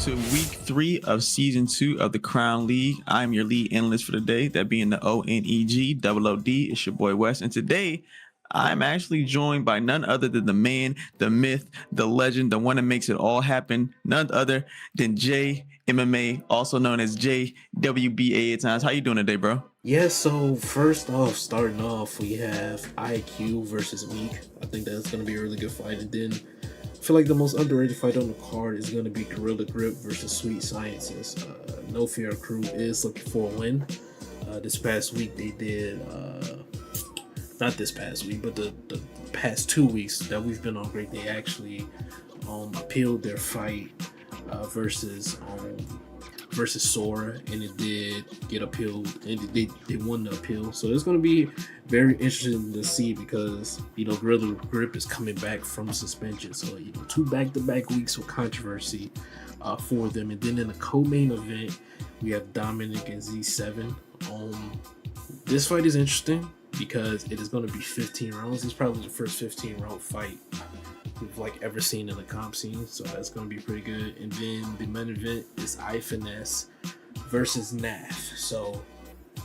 to week 3 of season 2 of the Crown League. I'm your lead analyst for the day, that being the ONEG OOD. It's your boy Wes, and today I'm actually joined by none other than the man, the myth, the legend, the one that makes it all happen, none other than J MMA, also known as JWBA at times. How you doing today, bro? Yeah, so first off, starting off, we have IQ versus Meek. I think that's going to be a really good fight. And then I feel like the most underrated fight on the card is going to be Gorilla Grip versus Sweet Sciences. No Fear Crew is looking for a win. This past week they did, not this past week, but the past 2 weeks that we've been on break, they actually appealed their fight versus Sora, and it did get appealed, and they won the appeal. So it's going to be very interesting to see because, Gorilla Grip is coming back from suspension. So, 2 back-to-back weeks of controversy for them. And then in the co-main event, we have Dominic and Z7. This fight is interesting because it is going to be 15 rounds. It's probably the first 15-round fight we've ever seen in the comp scene, so that's gonna be pretty good. And then the main event is iFinesse versus Nath. So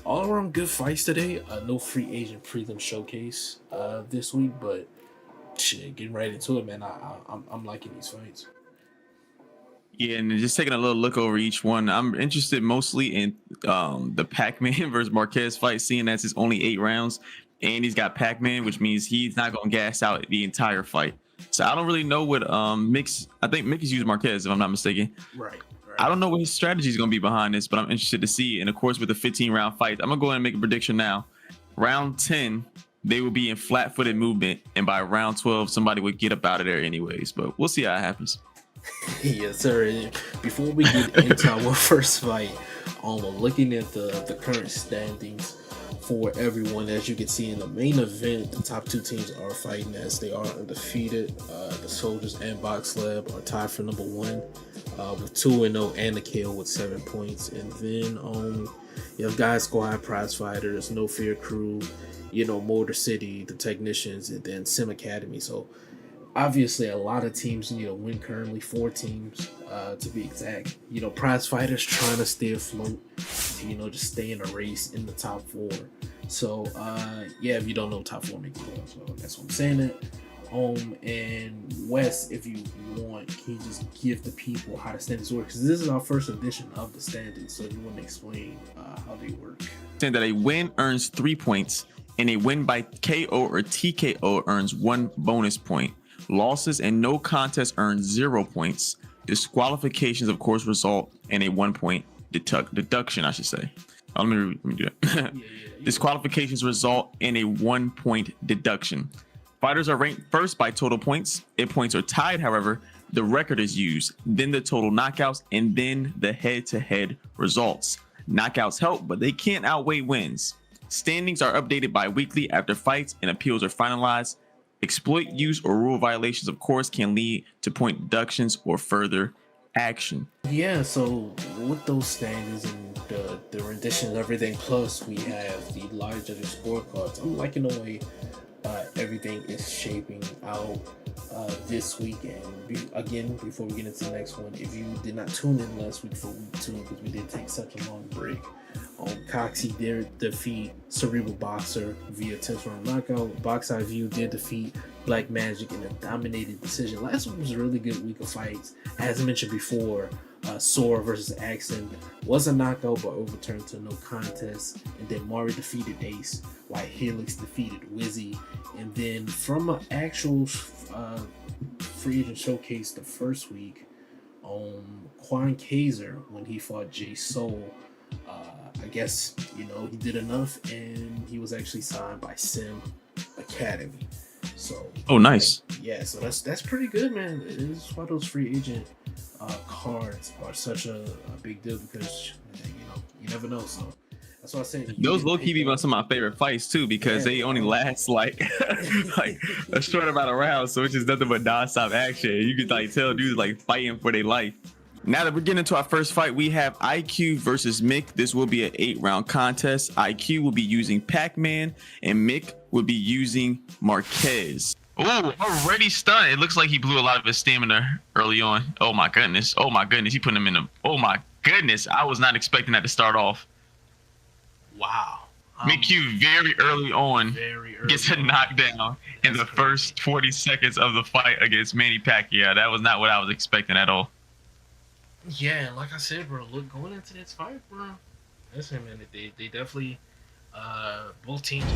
all around good fights today. No free agent prelim showcase this week, but shit, getting right into it, man. I'm liking these fights. Yeah, and just taking a little look over each one, I'm interested mostly in the Pac-Man versus Marquez fight, seeing that's his only 8 rounds, and he's got Pac-Man, which means he's not gonna gas out the entire fight. So I don't really know what Mix. I think Mick has used Marquez, if I'm not mistaken. Right. I don't know what his strategy is going to be behind this, but I'm interested to see. And of course, with the 15-round fight, I'm gonna go ahead and make a prediction now. Round 10, they will be in flat-footed movement, and by round 12, somebody would get up out of there anyways. But we'll see how it happens. Yes, sir. Before we get into our first fight, looking at the current standings for everyone, as you can see in the main event, the top 2 teams are fighting as they are undefeated. The Soldiers and Box Lab are tied for number 1 with 2-0, and the KO with 7 points. And then you have Guy Squad, Prize Fighters, No Fear Crew, Motor City, the Technicians, and then Sim Academy. So obviously a lot of teams need to win currently, 4 teams to be exact. Prize Fighters trying to stay afloat, to just stay in a race in the top 4. So if you don't know, top 4 make the playoffs. So that's what I'm saying. It. And Wes, if you want, can you just give the people how the standings work? Because this is our first edition of the standings, so you want to explain how they work. Saying that a win earns 3 points, and a win by KO or TKO earns 1 bonus point. Losses and no contest earn 0 points. Disqualifications, of course, result in a 1 point deduction, I should say. Let me do that. Disqualifications result in a 1 point deduction. Fighters are ranked first by total points. If points are tied, however, the record is used, then the total knockouts, and then the head-to-head results. Knockouts help, but they can't outweigh wins. Standings are updated bi-weekly after fights and appeals are finalized. Exploit use or rule violations, of course, can lead to point deductions or further action. Yeah, so with those standings and the rendition of everything, plus we have the larger scorecards, I'm liking the way everything is shaping out this weekend. Again, before we get into the next one, if you did not tune in last week for week 2, because we did take such a long break, Coxie did defeat Cerebral Boxer via 10th round knockout. Box Eye View did defeat Black Magic in a dominated decision. Last week was a really good week of fights. As I mentioned before, Sora versus Axon was a knockout but overturned to no contest. And then Mari defeated Ace, while Helix defeated Wizzy. And then from an actual free agent showcase the first week, Quan Kaiser, when he fought Jay Soul, I guess, he did enough and he was actually signed by Sim Academy. So nice. Yeah, so that's pretty good, man. It is why those free agent cards are such a big deal, because you never know. So that's why I say those low-key be some of my favorite fights too, because they only last like a short amount of rounds, so it's just nothing but non-stop action. You can tell dudes fighting for their life. Now that we're getting into our first fight, we have IQ versus Mick. This will be an 8-round contest. IQ will be using Pac-Man and Mick will be using Marquez. Oh, already stunned. It looks like he blew a lot of his stamina early on. Oh my goodness. Oh my goodness. He put him in a. Oh my goodness. I was not expecting that to start off. Wow. McHugh very early on Very early gets a on. knockdown in the That's first crazy. 40 seconds of the fight against Manny Pacquiao. That was not what I was expecting at all. Yeah, and like I said, bro, look, going into this fight, bro, listen, man, they definitely, both teams.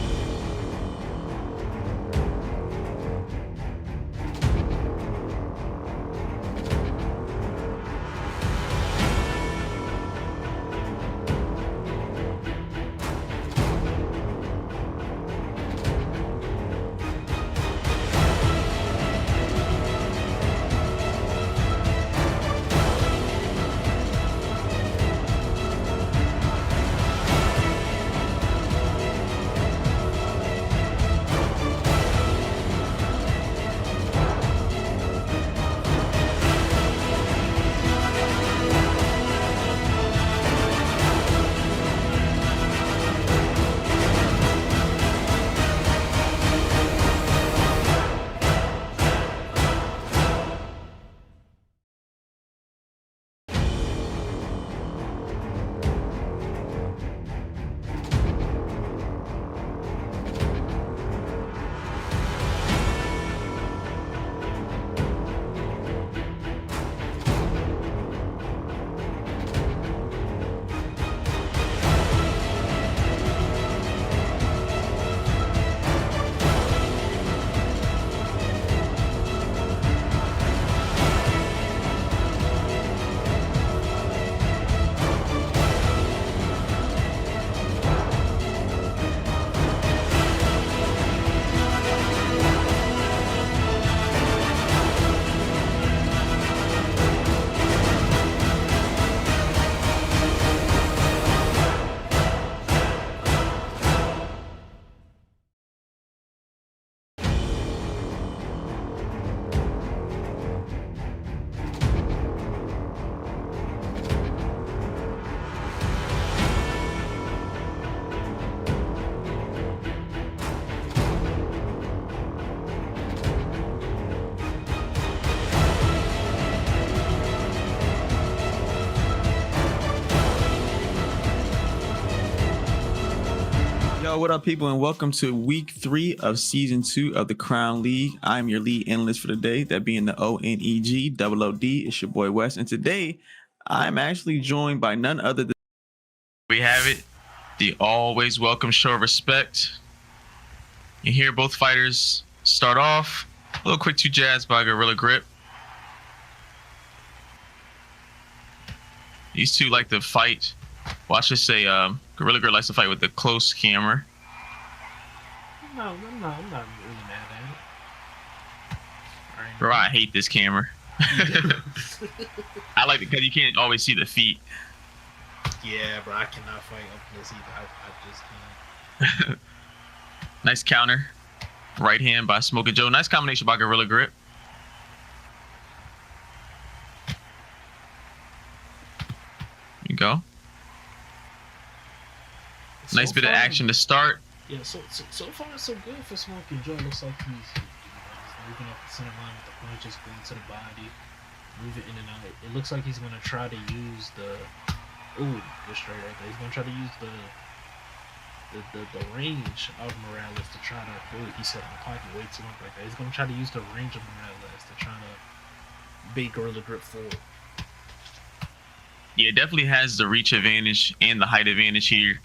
Yo, what up, people, and welcome to week 3 of season 2 of the Crown League. I'm your lead analyst for the day, that being the ONEG. It's your boy Wes, and today I'm actually joined by none other than. We have it, the always welcome show of respect. You hear both fighters start off a little quick to jazz by Gorilla Grip. These two like to fight. Well, I should say, Gorilla Grip likes to fight with the close camera. No, I'm not really mad at it. Right. Bro, I hate this camera. I like it because you can't always see the feet. Yeah, bro, I cannot fight up this either. I just can't. Nice counter. Right hand by Smoking Joe. Nice combination by Gorilla Grip. There you go. Nice bit of action to start. Yeah, so far so good for Smoking Joe. Looks like he's moving up the center line with the punches, going to the body, moving in and out. It looks like he's gonna try to use the good straight right there. He's gonna try to use the range of Morales to try to he set the pocket way too much like that. He's gonna try to use the range of Morales to try to bait Gorilla Grip forward. Yeah, it definitely has the reach advantage and the height advantage here.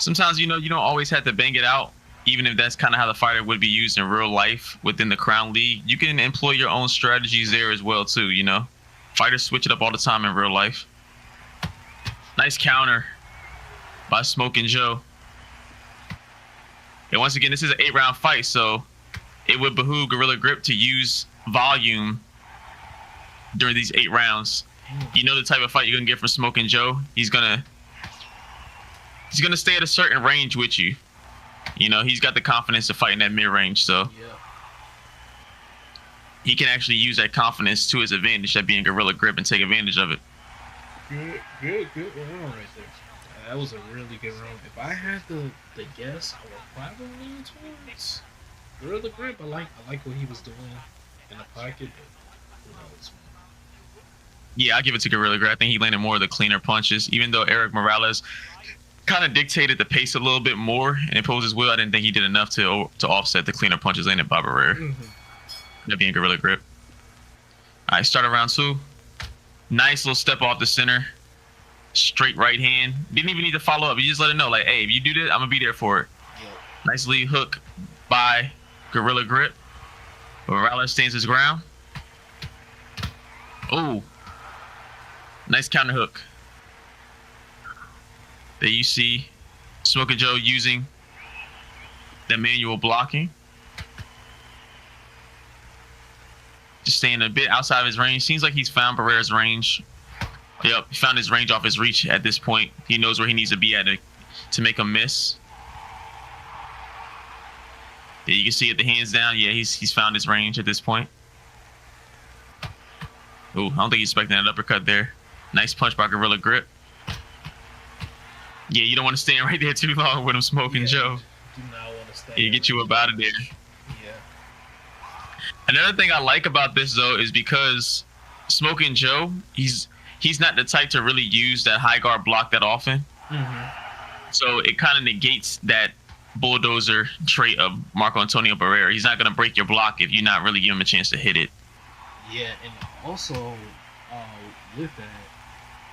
Sometimes, you don't always have to bang it out, even if that's kind of how the fighter would be used in real life within the Crown League. You can employ your own strategies there as well, too, Fighters switch it up all the time in real life. Nice counter by Smoking Joe. And once again, this is an 8-round fight, so it would behoove Gorilla Grip to use volume during these 8 rounds. You know the type of fight you're going to get from Smoking Joe. He's gonna stay at a certain range with you. He's got the confidence to fight in that mid-range, so he can actually use that confidence to his advantage, that being Gorilla Grip, and take advantage of it. Good round right there. That was a really good round. If I had to guess, I would probably lean towards Gorilla Grip, I like what he was doing in the pocket, but who knows, man. Yeah, I give it to Gorilla Grip. I think he landed more of the cleaner punches, even though Eric Morales kind of dictated the pace a little bit more and imposed his will. I didn't think he did enough to offset the cleaner punches landed by Barrera. Mm-hmm. That being Gorilla Grip. All right, start around 2. Nice little step off the center. Straight right hand. Didn't even need to follow up. You just let it know, like, hey, if you do this, I'm gonna be there for it. Yep. Nice lead hook by Gorilla Grip. Morales stands his ground. Oh, nice counter hook. There you see Smoking Joe using the manual blocking. Just staying a bit outside of his range. Seems like he's found Barrera's range. Yep, he found his range off his reach at this point. He knows where he needs to be at to make a miss. Yeah, you can see it, the hands down. Yeah, he's found his range at this point. Oh, I don't think he's expecting that uppercut there. Nice punch by Gorilla Grip. Yeah, you don't want to stand right there too long with him, Smoking Joe. Do not want to stay. Yeah, get you up out of there. Yeah. Another thing I like about this though is because Smoking Joe, he's not the type to really use that high guard block that often. Mm-hmm. So it kind of negates that bulldozer trait of Marco Antonio Barrera. He's not going to break your block if you're not really giving him a chance to hit it. Yeah, and also with that,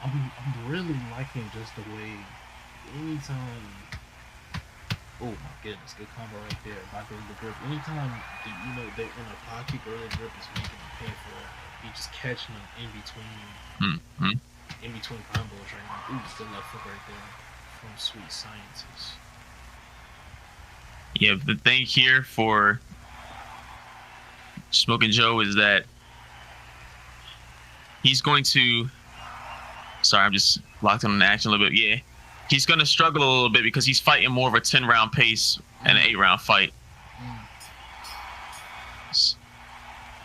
I'm really liking just the way anytime. Oh my goodness, good combo right there by Gorilla Grip. Anytime they're in a pocket, Gorilla Grip is making them pay for it. He's just catching them in between combos right now. Ooh, the left hook right there from Sweet Sciences. Yeah, the thing here for Smoking Joe is that he's going to. Sorry, I'm just locked on the action a little bit. Yeah, he's going to struggle a little bit because he's fighting more of a 10-round pace and an 8-round fight.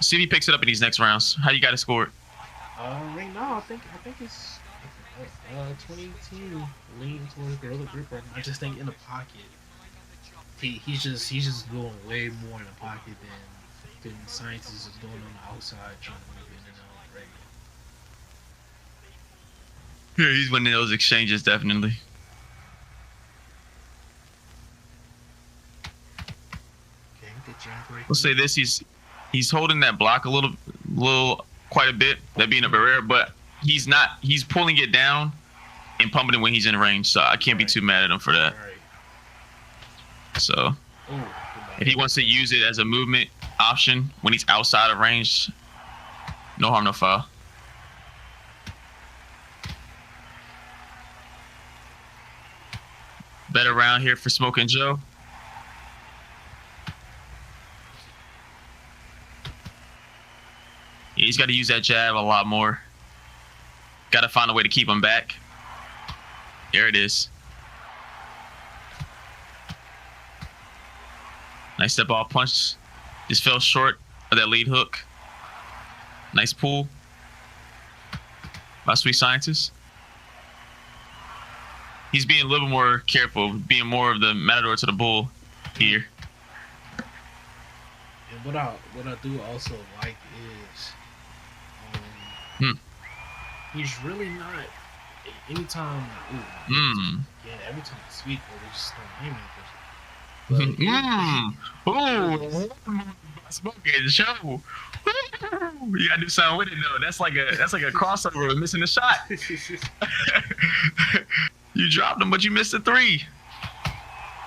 See if he picks it up in these next rounds. How you got to score it? Right now, I think it's 2018 leaning towards Gorilla Grip right now. I just think in the pocket, he's just doing way more in the pocket than Sciences is doing on the outside, trying to move in and out right now. Yeah, he's winning those exchanges definitely. Okay, good jab right. We'll say this: he's holding that block a little, quite a bit. That being a Barrera, but he's not. He's pulling it down and pumping it when he's in range. So I can't be too mad at him for that. So if he wants to use it as a movement option when he's outside of range, no harm, no foul. Better round here for Smoking Joe. Yeah, he's got to use that jab a lot more. Got to find a way to keep him back. There it is. Nice step off punch. Just fell short of that lead hook. Nice pull by Sweet Scientist. He's being a little more careful, being more of the matador to the bull here. And what I do also like is he's really not anytime. Yeah, every time it's sweet, they just start aiming Oh, Smoking Joe. You gotta do something with it though. That's like a crossover with missing a shot. You dropped him, but you missed a 3.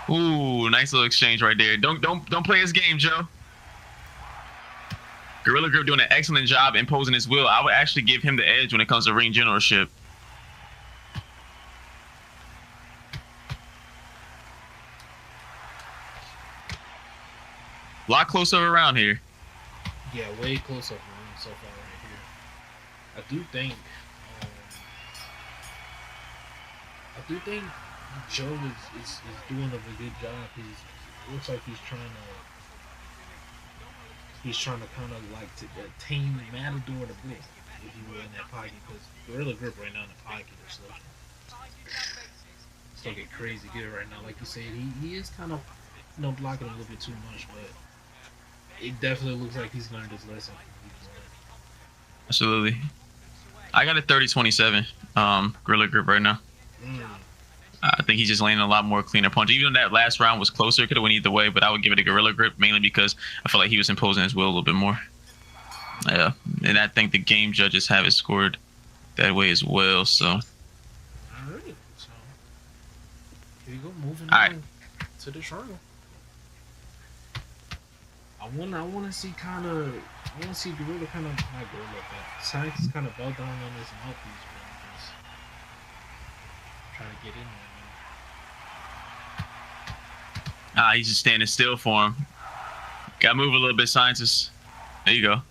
Ooh, nice little exchange right there. Don't play his game, Joe. Gorilla Grip doing an excellent job imposing his will. I would actually give him the edge when it comes to ring generalship. A lot closer around here. Yeah, way closer around so far right here. I do think Joe is doing a good job. It looks like he's trying to kind of like to tame Matador to bit, if you will, in that pocket. Because Gorilla Grip right now in the pocket is still get crazy good right now. Like you said, he is kind of blocking a little bit too much, but it definitely looks like he's learned his lesson. Absolutely. I got a 30-27 Gorilla Grip right now. I think he's just landing a lot more cleaner punch. Even though that last round was closer, could have went either way, but I would give it a Gorilla Grip mainly because I feel like he was imposing his will a little bit more. Yeah, and I think the game judges have it scored that way as well. So, all right. So here you go, moving all on right. to this round. I want to see Gorilla kind of not Gorilla, but Science kind of belt down on his mouthpiece, bro. Just trying to get in there. He's just standing still for him. Got to move a little bit, Scientist. There you go.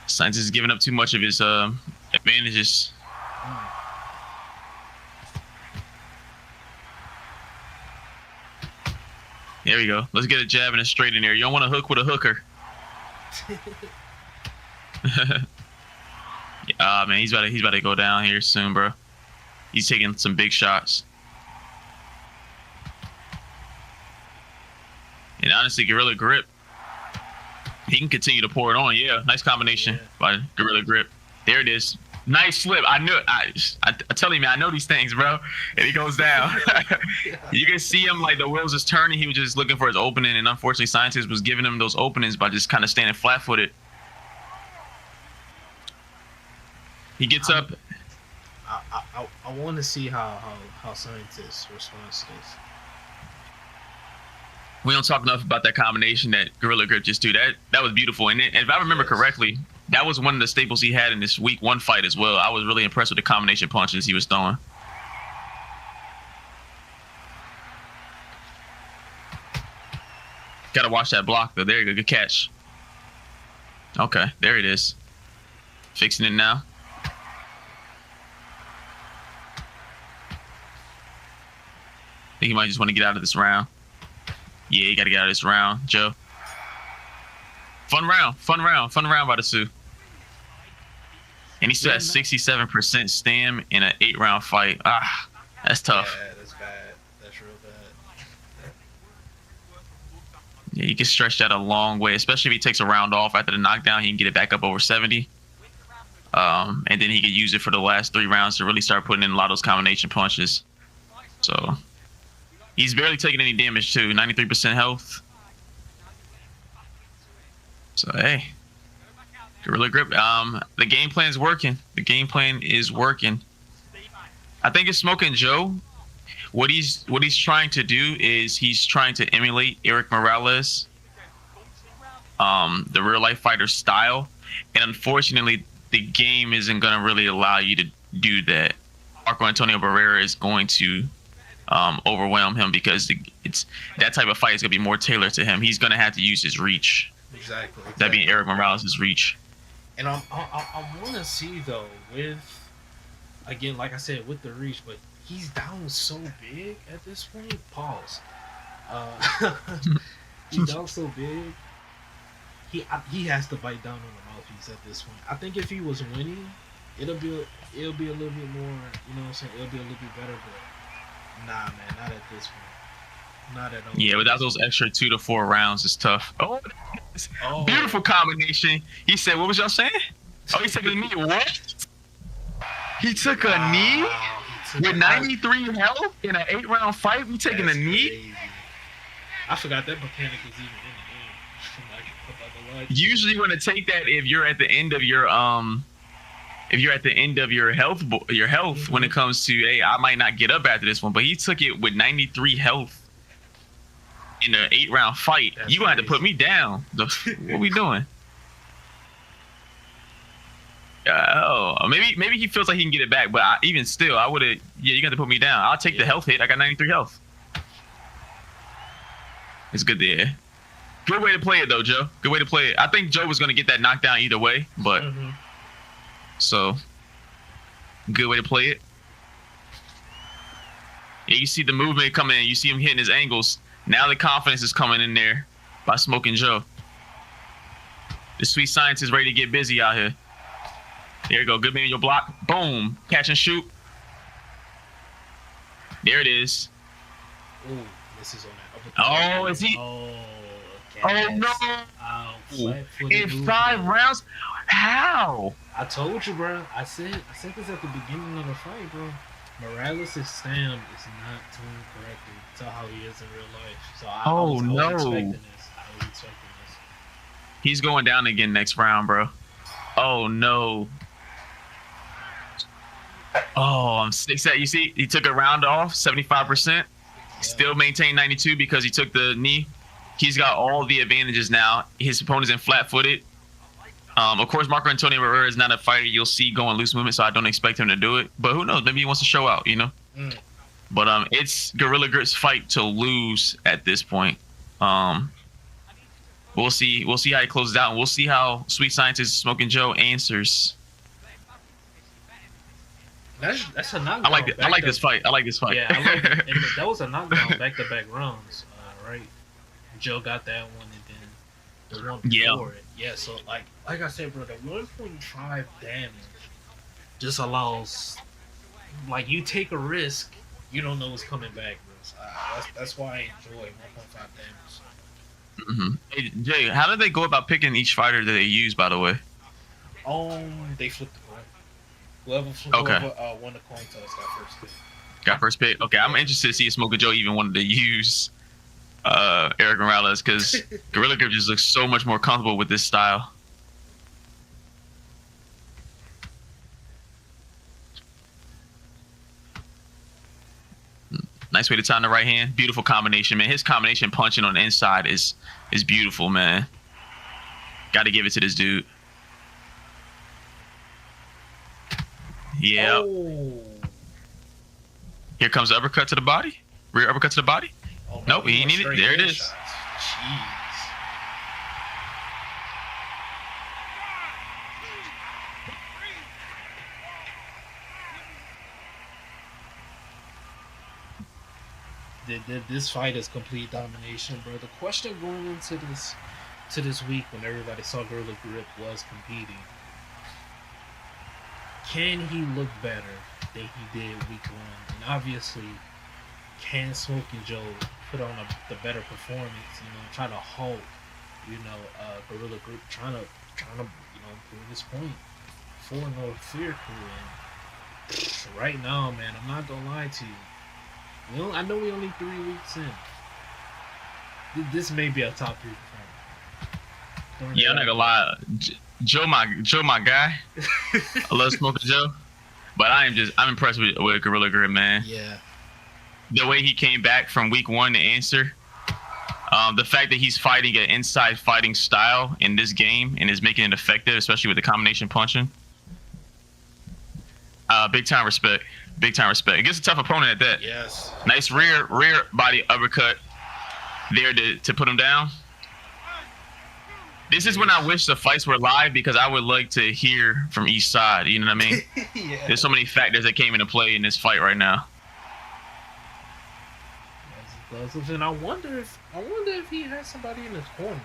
Scientist is giving up too much of his advantages. There we go. Let's get a jab and a straight in there. You don't want to hook with a hooker. Man, he's about to go down here soon, bro. He's taking some big shots. And honestly, Gorilla Grip, he can continue to pour it on. Yeah, nice combination by Gorilla Grip. There it is. Nice flip. I knew it. I tell you, man, I know these things, bro. And he goes down. You can see him like the wheels is turning. He was just looking for his opening, and unfortunately, Scientist was giving him those openings by just kind of standing flat-footed. He gets up. I want to see how Scientist responds to this. We don't talk enough about that combination that Gorilla Grip just do. That was beautiful. And if I remember correctly, that was one of the staples he had in this week 1 fight as well. I was really impressed with the combination punches he was throwing. Got to watch that block, though. There you go. Good catch. Okay, there it is. Fixing it now. I think he might just want to get out of this round. Yeah, you got to get out of this round, Joe. Fun round by the Sioux. And he still has 67% stam in an 8-round fight. That's tough. Yeah, that's bad. That's real bad. Yeah, you can stretch that a long way, especially if he takes a round off after the knockdown. He can get it back up over 70. And then he could use it for the last 3 rounds to really start putting in a lot of those combination punches. So he's barely taking any damage too. 93% health. So hey, Gorilla Grip. The game plan's working. The game plan is working. I think it's Smoking Joe. What he's trying to do is he's trying to emulate Eric Morales, the real life fighter style, and unfortunately, the game isn't gonna really allow you to do that. Marco Antonio Barrera is going to overwhelm him because it's that type of fight is gonna be more tailored to him. He's gonna have to use his reach. Exactly. That being Eric Morales' reach. And I want to see though with, again, like I said, with the reach, but he's down so big at this point. Pause. He's down so big. He has to bite down on the mouthpiece at this point. I think if he was winning, it'll be a little bit more. You know what I'm saying? It'll be a little bit better, but nah, man, not at this point. Not at all. Yeah, without those extra 2 to 4 rounds, it's tough. Oh, beautiful combination. He said, "What was y'all saying?" Oh, he took a knee. What? He took a knee with 93 health in an 8-round fight. We taking a knee? Crazy. I forgot that mechanic was even in the game. Usually, when to take that, if you're at the end of your health, when it comes to, hey, I might not get up after this one, but he took it with 93 health in an 8-round fight. That's you gonna have to put me down. What we doing? Maybe he feels like he can get it back, but even still, I would have. Yeah, you got to put me down. I'll take the health hit. I got 93 health. It's good there. Good way to play it though, Joe. Good way to play it. I think Joe was gonna get that knockdown either way, but so good way to play it. Yeah, you see the movement coming in. You see him hitting his angles. Now the confidence is coming in there by Smoking Joe. The sweet science is ready to get busy out here. There you go. Good man in your block. Boom. Catch and shoot. There it is. Ooh, this is on that. Oh, is he? Oh, Oh no! Oh, flat-footed In movement. 5 rounds? How? I told you, bro. I said this at the beginning of the fight, bro. Morales' stamp is not tuned correctly to how he is in real life. So I Oh was expecting no! this. I was expecting this. He's going down again next round, bro. Oh no! Oh, I'm sick. You see, he took a round off, 75%. Still maintained 92 because he took the knee. He's got all the advantages now. His opponent's in flat-footed. Of course, Marco Antonio Barrera is not a fighter you'll see going loose movement, so I don't expect him to do it. But who knows? Maybe he wants to show out, you know? But it's Gorilla Grip's fight to lose at this point. We'll see. We'll see how he closes out, and we'll see how Sweet Scientist Smoking Joe answers. That's a knockdown. I like this fight. I like this fight. Yeah, I like it. And that was a knockdown back-to-back rounds, right? Joe got that one, and then the one before it. Yeah, so like I said, bro, the 1.5 damage just allows, like, you take a risk, you don't know what's coming back, bro. So, that's why I enjoy 1.5 damage. Hey, Jay, how did they go about picking each fighter that they use, by the way? They flipped the coin. Whoever won the coin toss got first pick. Got first pick. Okay, I'm interested to see if Smoker Joe even wanted to use Eric Morales, because Gorilla Grip just looks so much more comfortable with this style. Nice way to time the right hand. Beautiful combination, man. His combination punching on the inside is beautiful, man. Got to give it to this dude. Yeah. Oh. Here comes the uppercut to the body. Rear uppercut to the body. Oh, nope, he ain't need it. There it is. Jeez. This fight is complete domination, bro. The question going into this week, when everybody saw Gorilla Grip was competing, can he look better than he did week 1? And obviously, can Smoky Joe put on the better performance? Try to halt, Gorilla Grip trying to prove his point for no fear crew. And right now, man, I'm not gonna lie to you. I know we only 3 weeks in. This may be a top 3 performance. Yeah, I'm not gonna lie. Joe, my guy. I love Smoker Joe, but I'm impressed with Gorilla Grip, man. Yeah. The way he came back from week 1 to answer, the fact that he's fighting an inside fighting style in this game and is making it effective, especially with the combination punching. Big time respect. Big time respect. Against a tough opponent at that. Yes. Nice rear body uppercut there to put him down. This is when I wish the fights were live, because I would like to hear from each side. You know what I mean? Yeah. There's so many factors that came into play in this fight right now. And I wonder if he has somebody in his corner.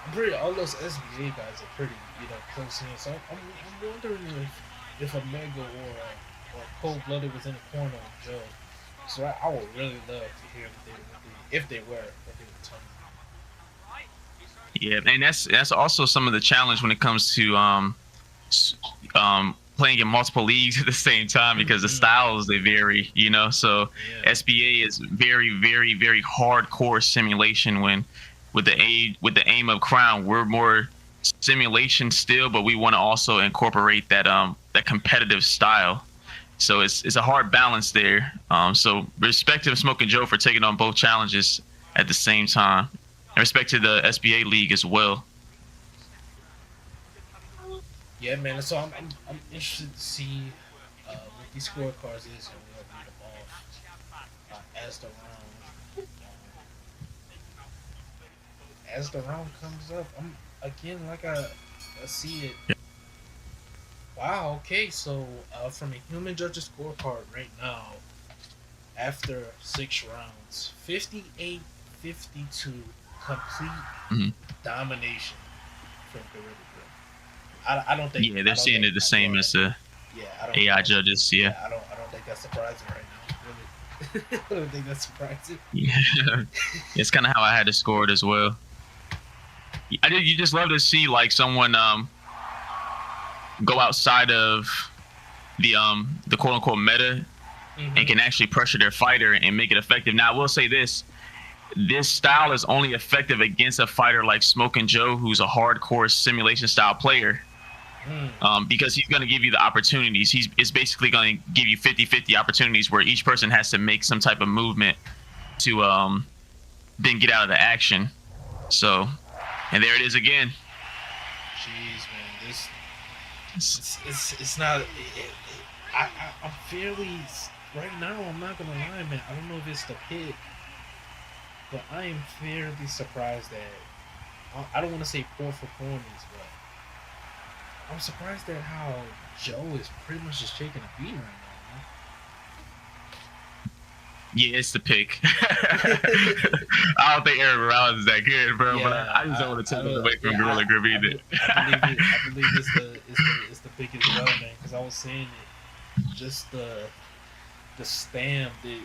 I'm pretty. All those SBA guys are pretty, close in. So I'm wondering if a Mega or Cold Blooded was in the corner of Joe. So I would really love to hear if they were talking. Yeah, and that's also some of the challenge when it comes to playing in multiple leagues at the same time, because the styles, they vary, So yeah. SBA is very, very, very hardcore simulation. When with the aim of Crown, we're more simulation still, but we want to also incorporate that competitive style. So it's a hard balance there. So respect to Smoking Joe for taking on both challenges at the same time. And respect to the SBA league as well. Yeah, man. So I'm interested to see what these scorecards is, and we'll read them off as the round comes up. I see it. Yeah. Wow. Okay. So from a human judge's scorecard right now, after 6 rounds, 58-52, complete domination from Gorilla Grip. I don't think. Yeah, they're seeing it the same as the AI judges. Yeah. I don't think that's surprising right now. I don't think that's surprising. Yeah, it's kind of how I had to score it as well. You just love to see like someone go outside of the quote unquote meta and can actually pressure their fighter and make it effective. Now I will say this style is only effective against a fighter like Smoke and Joe, who's a hardcore simulation style player. Because he's going to give you the opportunities. It's basically going to give you 50-50 opportunities where each person has to make some type of movement to then get out of the action. So, and there it is again. Jeez, man, it's not. I'm fairly right now. I'm not gonna lie, man. I don't know if it's the pick, but I am fairly surprised that I don't want to say poor performance, but I'm surprised at how Joe is pretty much just taking a beat right now, man. Yeah, it's the pick. I don't think Eric Morales is that good, bro. Yeah, but I just don't want to take it away from Gorilla Grip either. I believe it's the pick as well, man. Because I was saying it, just the stamp. The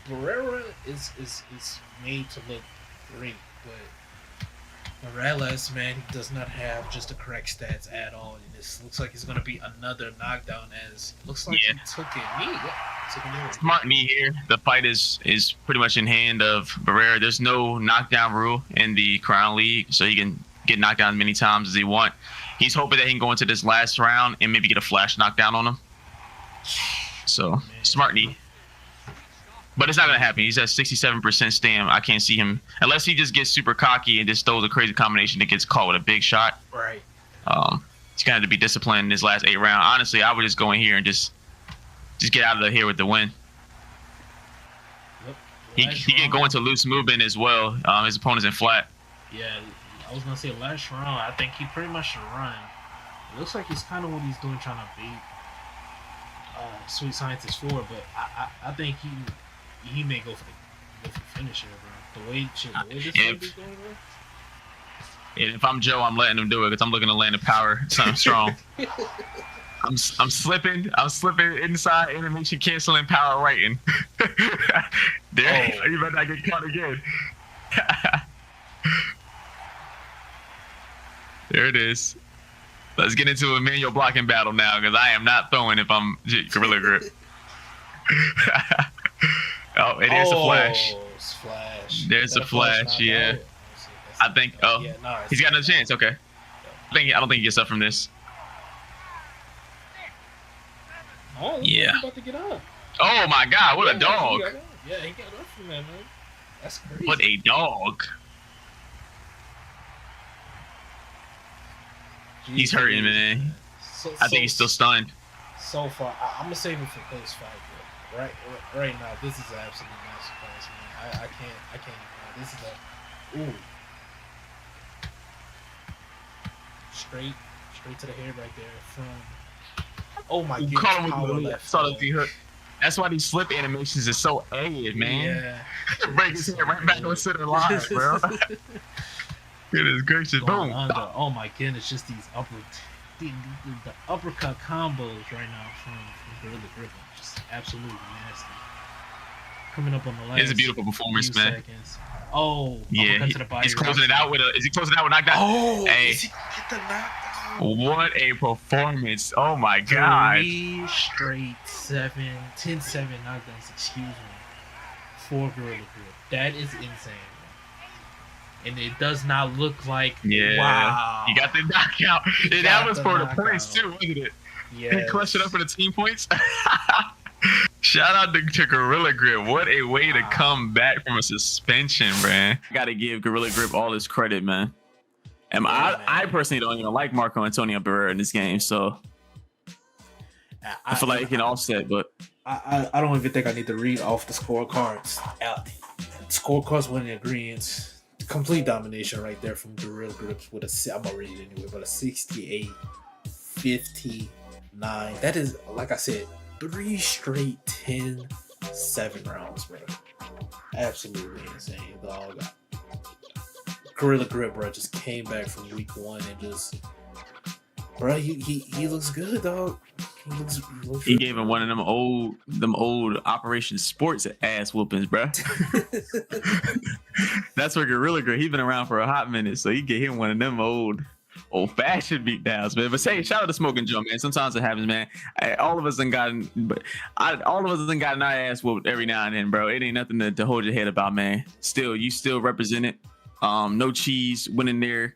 Barrera is made to look great, but Morales, man, he does not have just the correct stats at all. And this looks like it's going to be another knockdown, as looks like he took a knee. Yeah, took a knee. Smart knee here. The fight is pretty much in hand of Barrera. There's no knockdown rule in the Crown League, so he can get knocked down as many times as he wants. He's hoping that he can go into this last round and maybe get a flash knockdown on him. So, smart knee. But it's not going to happen. He's at 67% stam. I can't see him unless he just gets super cocky and just throws a crazy combination that gets caught with a big shot. Right. He's going to have to be disciplined in his last 8 rounds. Honestly, I would just go in here and just get out of here with the win. Yep. He can go into loose movement as well. His opponent's in flat. Yeah, I was going to say last round, I think he pretty much should run. It looks like he's kind of what he's doing, trying to beat Sweet Scientist 4, but I think he may go for the finisher, bro. The way this fight is going, bro. And if I'm Joe, I'm letting him do it because I'm looking to land a power something strong. I'm slipping inside animation canceling power writing. You better not get caught again. There it is. Let's get into a manual blocking battle now because I am not throwing if I'm Gorilla Grip. Oh, and there's a flash. There's a flash, yeah. I think. Oh, yeah, he's got another chance. Okay. I don't think he gets up from this. Oh, yeah. About to get up. Oh my God! What a dog! He got up from that, man. That's crazy. What a dog! Jeez, he's hurting, man. I think he's still stunned. So far, I'm gonna save it for close fight. Bro. Right now, this is an absolute masterclass, man. I can't. This is a straight to the head right there from. Oh my goodness! That's why these slip animations is so A, man. Yeah. Break his head right back on center line, bro. Goodness gracious, boom. Oh my goodness, just these the uppercut combos right now from Gorilla Grip. Just absolutely nasty. Coming up on the last. It's a beautiful performance, man. Seconds. Oh, yeah. He's closing it out with a. Is he closing it out with knockdown? Oh, hey. Is he get the knockdown? What a performance! Oh my God. 3 straight 10-7 knockdowns. Excuse me. For Gorilla Grip. That is insane. And it does not look like wow. He got the knockout. And that was for the points too, wasn't it? Yeah. He clutched it up for the team points. Shout out to Gorilla Grip. What a way to come back from a suspension, man. I gotta give Gorilla Grip all his credit, man. And I personally don't even like Marco Antonio Barrera in this game, so I feel like he can offset, but I don't even think I need to read off the scorecards. Scorecards went in agreement. Complete domination right there from Gorilla Grips with I'm gonna read it anyway, but a 68-59. That is, like I said, 3 straight 10-7 rounds, bro. Absolutely insane, dog. Gorilla Grip, bro, just came back from week 1 and just, bro, he looks good, dog. He looks He gave him one of them old Operation Sports ass whoopings, bro. That's where Gorilla Grip. He's been around for a hot minute, so he gave him one of them old fashioned beatdowns, man. But say, shout out to Smoking Joe, man. Sometimes it happens, man. All of us done gotten, all of us done gotten our ass whooped every now and then, bro. It ain't nothing to hold your head about, man. You still represent it. No cheese, went in there,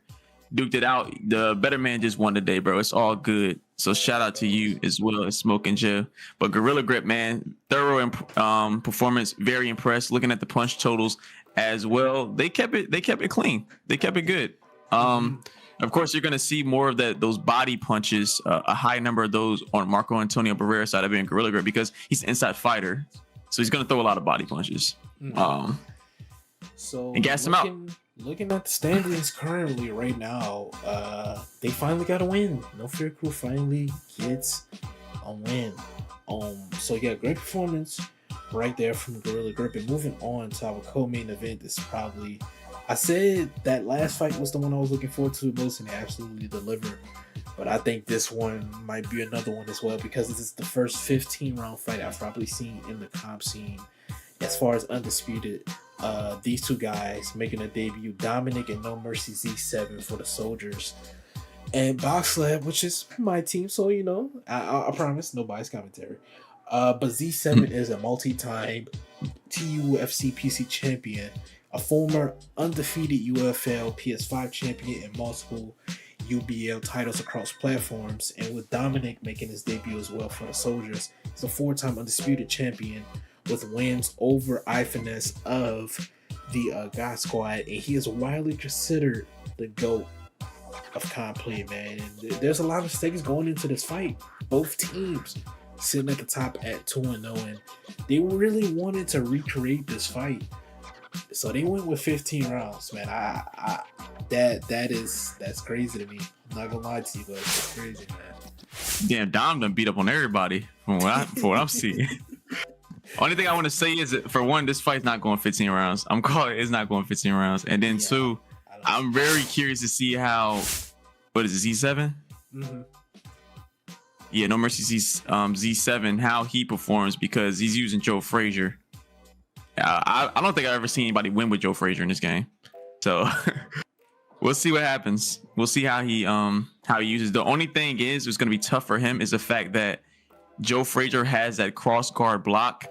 duked it out. The better man just won today, bro. It's all good. So shout out to you as well as Smoking Joe. But Gorilla Grip, man, thorough performance. Very impressed. Looking at the punch totals as well, they kept it clean. They kept it good. Of course, you're going to see more of those body punches, a high number of those on Marco Antonio Barrera's side of being Gorilla Grip because he's an inside fighter. So he's going to throw a lot of body punches. So and gas him out. Looking at the standings currently right now, they finally got a win. No Fear Crew finally gets a win. So yeah, great performance right there from Gorilla Grip. And moving on to our co-main event, this is probably, I said that last fight was the one I was looking forward to most, and they absolutely delivered. But I think this one might be another one as well because this is the first 15-round fight I've probably seen in the comp scene as far as Undisputed. These two guys making a debut, Dominic and No Mercy Z7 for the Soldiers, and Box Lab, which is my team, so you know, I promise no bias commentary. But Z7 is a multi-time TUFC PC champion, a former undefeated UFL PS5 champion, and multiple UBL titles across platforms. And with Dominic making his debut as well for the Soldiers, he's a 4-time undisputed champion with wins over iFinesse of the God Squad, and he is widely considered the GOAT of comp play, man. And there's a lot of stakes going into this fight. Both teams sitting at the top at 2-0, and they really wanted to recreate this fight, so they went with 15 rounds, man. That's crazy to me. I'm not gonna lie to you, but it's crazy, man. Damn, Dom done beat up on everybody from what I'm seeing. Only thing I want to say is that, for one, this fight's not going 15 rounds. I'm calling it's not going 15 rounds. And then two, I'm very curious to see how, what is it, Z7? Mm-hmm. Yeah, No Mercy Z7, how he performs because he's using Joe Frazier. I don't think I've ever seen anybody win with Joe Frazier in this game. So we'll see what happens. We'll see how he uses. The only thing is, it's going to be tough for him is the fact that Joe Frazier has that cross guard block.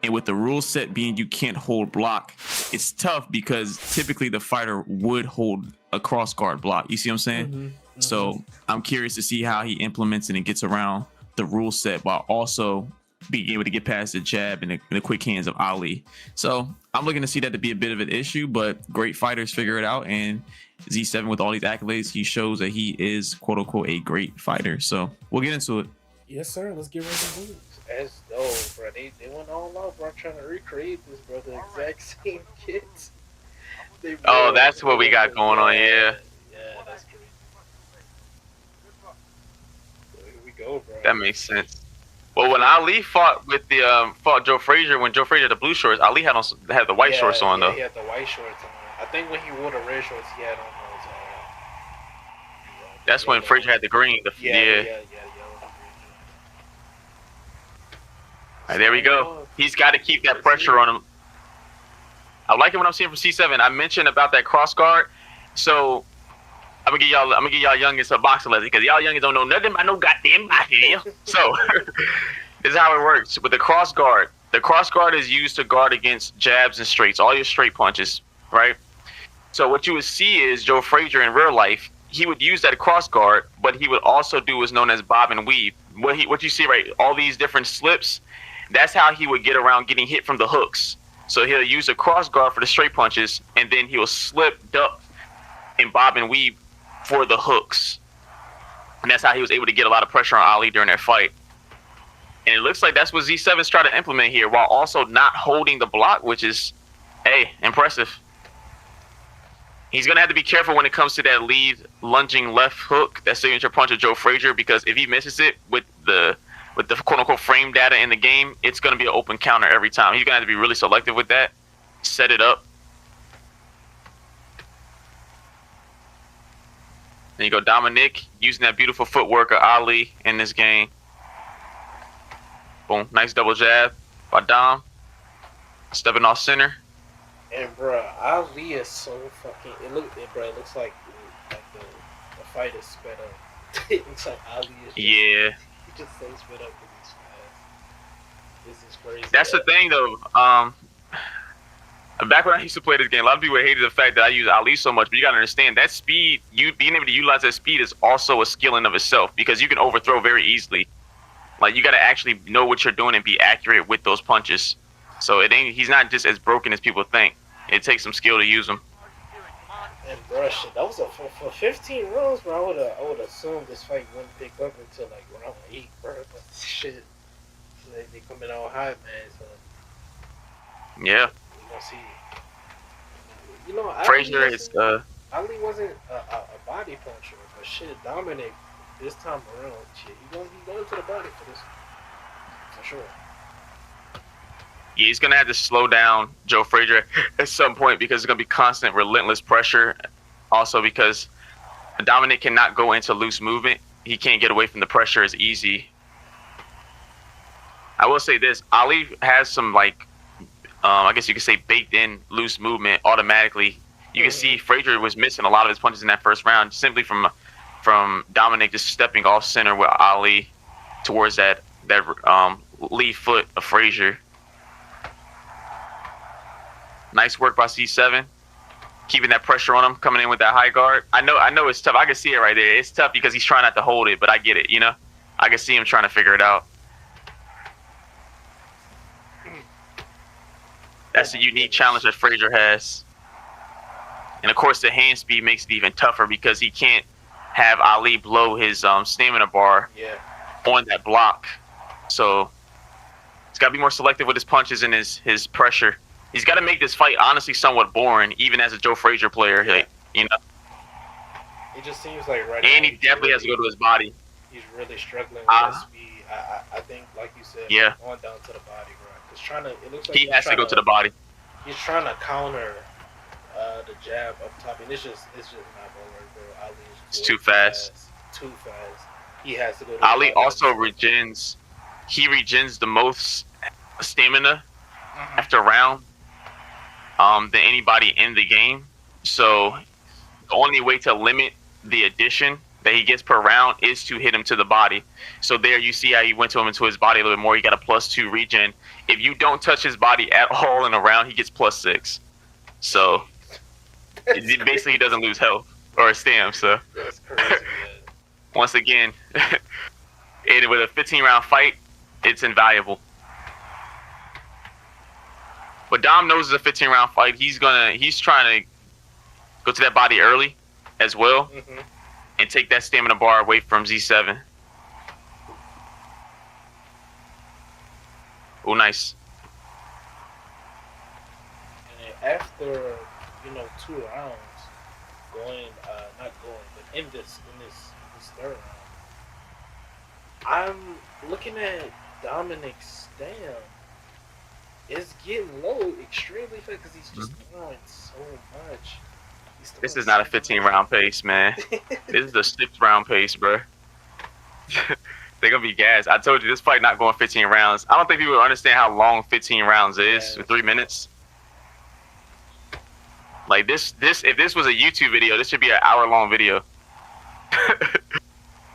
And with the rule set being you can't hold block, it's tough because typically the fighter would hold a cross guard block. You see what I'm saying? Mm-hmm. So I'm curious to see how he implements it and gets around the rule set while also being able to get past the jab and the quick hands of Ali. So I'm looking to see that to be a bit of an issue, but great fighters figure it out. And Z7, with all these accolades, he shows that he is, quote unquote, a great fighter. So we'll get into it. Yes, sir. Let's get right into it. As though, bro, they went all out, bro, trying to recreate this, bro, the exact same kits. Oh, that's what we got going on, yeah. Yeah, that's crazy. So here we go, bro. That makes sense. Well, when Ali fought Joe Frazier, when Joe Frazier had the blue shorts, Ali had the white shorts on, though. He had the white shorts on. I think when he wore the red shorts, he had on those. That's when Frazier had the green. Yeah. Right, there we go. He's got to keep that pressure on him. I like it when I'm seeing from C7. I mentioned about that cross guard. So I'm gonna give y'all youngins a boxing lesson because y'all youngins don't know nothing about no goddamn boxing. So this is how it works with the cross guard. The cross guard is used to guard against jabs and straights, all your straight punches, right? So what you would see is Joe Frazier in real life, he would use that cross guard, but he would also do what's known as bob and weave. What you see, right? All these different slips. That's how he would get around getting hit from the hooks. So he'll use a cross guard for the straight punches, and then he'll slip, duck, and bob and weave for the hooks. And that's how he was able to get a lot of pressure on Ali during that fight. And it looks like that's what Z7's trying to implement here, while also not holding the block, which is, hey, impressive. He's going to have to be careful when it comes to that lead lunging left hook, that signature punch of Joe Frazier, because if he misses it with the quote-unquote frame data in the game, it's going to be an open counter every time. He's going to have to be really selective with that, set it up. Then you go Dominic, using that beautiful footwork of Ali in this game. Boom. Nice double jab by Dom. Stepping off center. And bruh, Ali is so fucking. It looks like the fight is sped up. It looks like Ali is. Yeah. He just so sped up because he's fast. This is crazy. That's the thing, though. Back when I used to play this game, a lot of people hated the fact that I use Ali so much, but you gotta understand that speed, you being able to utilize that speed is also a skill in of itself because you can overthrow very easily. Like you gotta actually know what you're doing and be accurate with those punches. So he's not just as broken as people think. It takes some skill to use him. And bruh, shit, that was for 15 rounds, bro. I would assume this fight wouldn't pick up until like round 8, bro. But shit, they coming out hot, man. So Yeah. we gonna see. You know, Frazier is Ali wasn't a body puncher, but shit, Dominic this time around, shit, he going to the body for this, for sure. Yeah, he's gonna have to slow down Joe Frazier at some point because it's gonna be constant, relentless pressure. Also, because Dominic cannot go into loose movement, he can't get away from the pressure as easy. I will say this: Ali has some I guess you could say baked in loose movement automatically. You can see Frazier was missing a lot of his punches in that first round simply from Dominic just stepping off center with Ali towards that lead foot of Frazier. Nice work by C7, keeping that pressure on him, coming in with that high guard. I know it's tough. I can see it right there. It's tough because he's trying not to hold it, but I get it. You know, I can see him trying to figure it out. That's a unique challenge that Frazier has. And of course, the hand speed makes it even tougher because he can't have Ali blow his stamina bar on that block. So he's got to be more selective with his punches and his pressure. He's got to make this fight honestly somewhat boring, even as a Joe Frazier player. Like, you know. It just seems like right and now. he definitely has to go to his body. He's really struggling with that speed. I think, like you said, going down to the body, bro. It looks like he has to go to the body. He's trying to counter the jab up top, and it's just not gonna work, bro. Ali is too fast. Too fast. He has to go. To Ali also regens. He regens the most stamina after a round than anybody in the game. So the only way to limit the addition that he gets per round is to hit him to the body. So there you see how he went to him into his body a little bit more. He got a +2 regen. If you don't touch his body at all in a round, he gets +6. So basically he doesn't lose health or stam. So that's crazy, man. Once again, with a 15-round fight, it's invaluable. But Dom knows it's a 15-round fight. He's trying to go to that body early as well. And take that stamina bar away from Z7. Oh, nice. And after 2 rounds, but in this third round, I'm looking at Dominic's stam. It's getting low extremely fast because he's just throwing so much. This is not a 15-round pace, man. This is the 6th round pace, bro. They're going to be gassed. I told you, this fight not going 15 rounds. I don't think people understand how long 15 rounds is with 3 minutes. Like, if this was a YouTube video, this should be an hour-long video.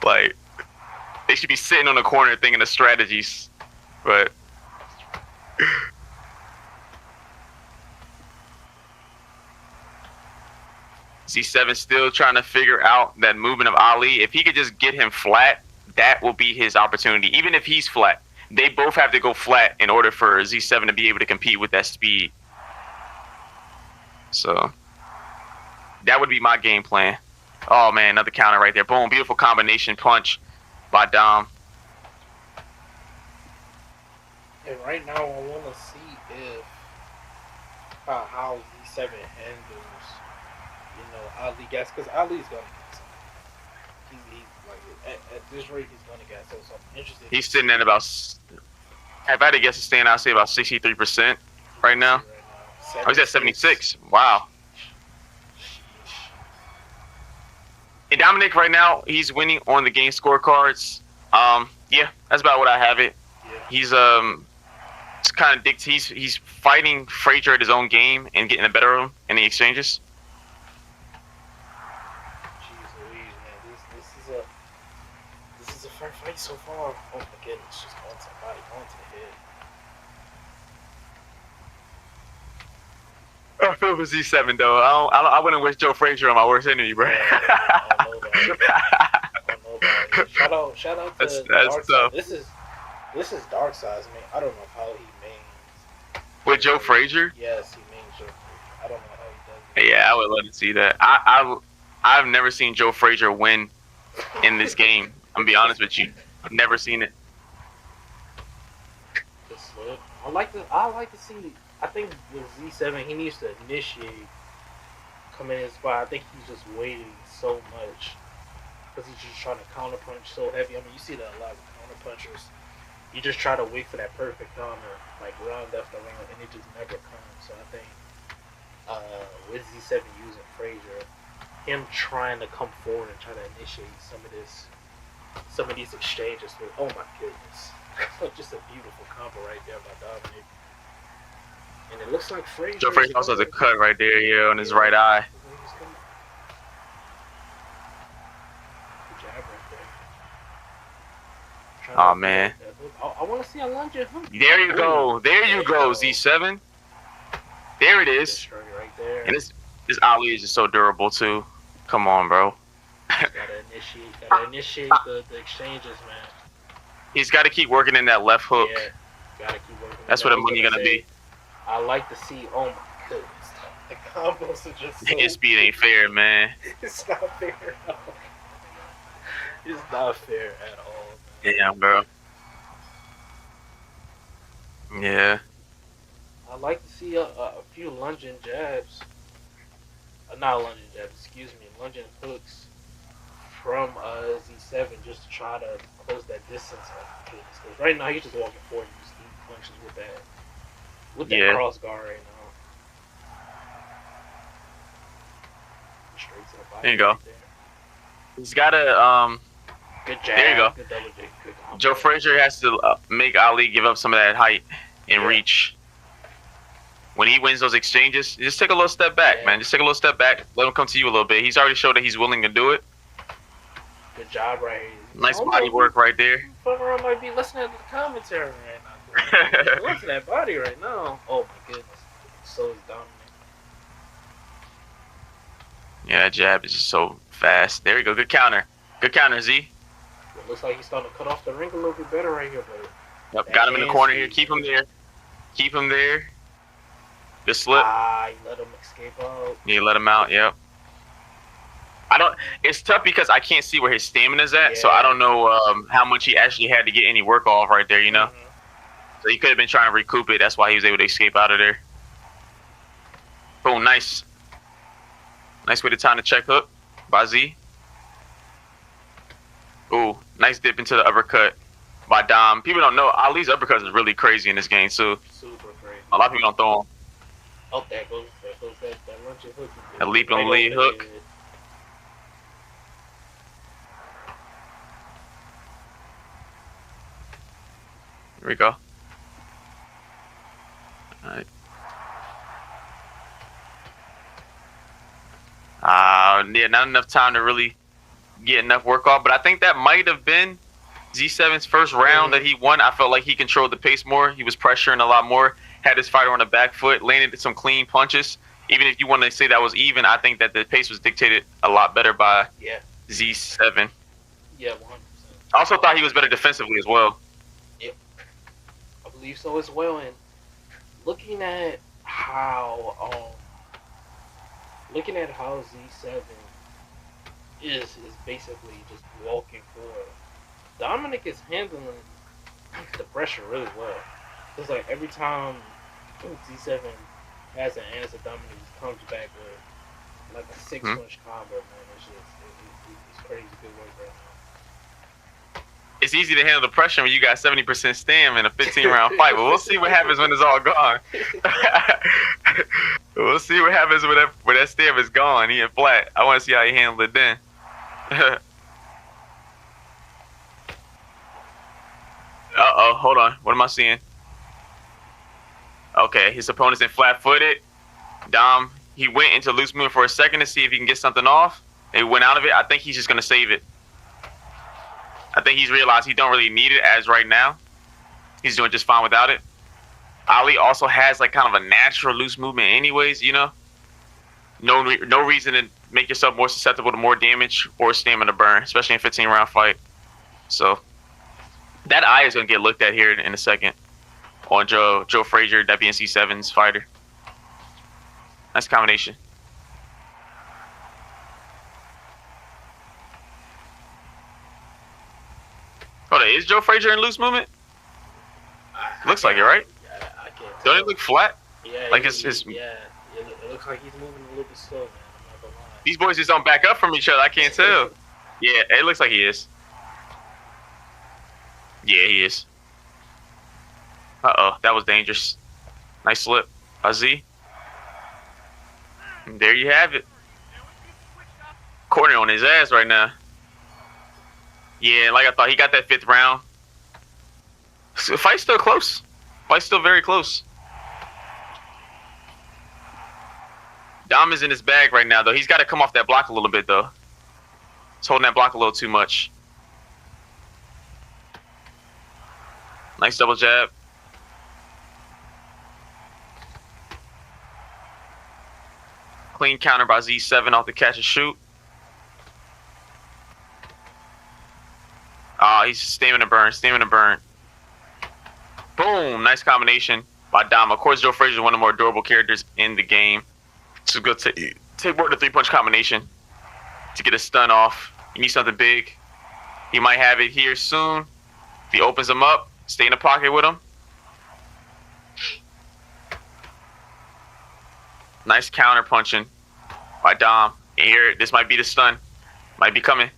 Like, they should be sitting on the corner thinking of strategies. But Z7 still trying to figure out that movement of Ali. If he could just get him flat, that will be his opportunity. Even if he's flat, they both have to go flat in order for Z7 to be able to compete with that speed. So that would be my game plan. Oh man, another counter right there. Boom, beautiful combination punch by Dom. And right now, I want to see if how Z7 handles Ali gas, because Ali's gonna gas. He's like at this rate, he's gonna gas. So I'm interested. He's sitting at about. If I had to guess a stand, I'd say about 63% right now. Oh, he's at 76. Wow. And Dominic right now, he's winning on the game scorecards. Yeah, that's about what I have it. Yeah. it's kind of he's fighting Frazier at his own game and getting the better of him in the exchanges. Jeez Louise, man, this is a fair fight so far. Oh my goodness, just going to the body, going to the head. I feel for Z7 though. I wouldn't wish Joe Frazier on my worst enemy, bro. Yeah, I don't know that. I don't know that. Shout out to That's Dark tough. Side. This is Dark Side's man. I don't know how he mains. With Joe Frazier? Yes, he mains Joe Frazier. I don't know how he does it. Yeah, I would love to see that. I've never seen Joe Frazier win in this game. I'm gonna be honest with you. I've never seen it. It's lit. I like to see. I think with Z7, he needs to initiate coming in his spot. I think he's just waiting so much because he's just trying to counterpunch so heavy. I mean, you see that a lot with counterpunchers. You just try to wait for that perfect counter, like round after round, and it just never comes. So I think with Z7 using Frazier, him trying to come forward and try to initiate some of these exchanges with, oh my goodness, just a beautiful combo right there by Dominic. And it looks like Frazier. Joe Frazier also has a cut right there, yeah, on his right eye. Good job right there. Oh man. I want to see a lunge at him. There you go. There you go, Z7. There it is. Right there. And this Ali is just so durable too. Come on, bro. Gotta initiate the exchanges, man. He's got to keep working in that left hook. Yeah, gotta keep working. That's where the money gonna be. I like to see. Oh my goodness, the combos are just. So His speed ain't fair, man. It's not fair at all. It's not fair at all. Man. Yeah, bro. Yeah. I like to see a few lunging jabs. Not lunging jabs, excuse me, lunging hooks from Z7 just to try to close that distance. Because right now he's just walking forward and just eating punches with that cross guard right now. Straight to the body. There you go. Right there. He's got to Good jab. There you go. Good double jab. Good combo. Joe Frazier has to make Ali give up some of that height and reach. When he wins those exchanges, just take a little step back, man. Just take a little step back. Let him come to you a little bit. He's already showed that he's willing to do it. Good job right here. Nice body work right there. Fuck around might be listening to the commentary right now. Look at that body right now. Oh my goodness. So is Dominic. Yeah, that jab is just so fast. There you go. Good counter. Good counter, Z. It looks like he's starting to cut off the ring a little bit better right here, but Yep, got him in the corner here. Keep him there. Keep him there. Good slip. you let him escape out. You let him out, yep. It's tough because I can't see where his stamina's at, so I don't know how much he actually had to get any work off right there, you know? Mm-hmm. So he could have been trying to recoup it. That's why he was able to escape out of there. Boom, nice. Nice way to time the check hook by Z. Ooh, nice dip into the uppercut by Dom. People don't know, Ali's uppercut is really crazy in this game, too. Super crazy. A lot of people don't throw him. Oh, there goes that lunging hook. A leap and lead hook. Here we go. Alright. Yeah, not enough time to really get enough work off, but I think that might have been Z7's first round that he won. I felt like he controlled the pace more. He was pressuring a lot more, had his fighter on the back foot, landed some clean punches. Even if you want to say that was even, I think that the pace was dictated a lot better by Z7. Yeah, 100%. I also thought he was better defensively as well. Yep. I believe so as well. And looking at how Z7 is basically just walking forward, Dominic is handling the pressure really well. It's like every time Z7 has an answer, Dominic just comes back with like a 6-punch combo, man. It's crazy good work right now. It's easy to handle the pressure when you got 70% stam in a 15-round fight, but we'll see what happens when it's all gone. We'll see what happens when that stam is gone. He in flat. I want to see how he handled it then. Uh-oh, hold on. What am I seeing? Okay, his opponent's in flat-footed. Dom, he went into loose movement for a second to see if he can get something off. He went out of it. I think he's just going to save it. I think he's realized he don't really need it as right now. He's doing just fine without it. Ali also has like kind of a natural loose movement anyways, you know? No reason to make yourself more susceptible to more damage or stamina burn, especially in a 15-round fight. So that eye is going to get looked at here in a second on Joe Frazier, WNC7's fighter. Nice combination. Hold on, is Joe Frazier in loose movement? Looks like it, right? Yeah, I can't Don't tell. it look flat? Yeah, Like it looks like he's moving a little bit slow, man. I'm not gonna lie. These boys just don't back up from each other. I can't tell. Yeah, it looks like he is. Yeah, he is. Uh-oh, that was dangerous. Nice slip by Z. And there you have it. Corner on his ass right now. Yeah, like I thought, he got that 5th round. So, fight's still close. Fight's still very close. Dom is in his bag right now, though. He's got to come off that block a little bit, though. He's holding that block a little too much. Nice double jab. Clean counter by Z7 off the catch and shoot. He's stamina burn. Boom, nice combination by Dom. Of course, Joe Frazier is one of the more durable characters in the game. So go take more than 3-punch combination to get a stun off. You need something big. He might have it here soon. If he opens him up, stay in the pocket with him. Nice counter punching by Dom. And here, this might be the stun. Might be coming.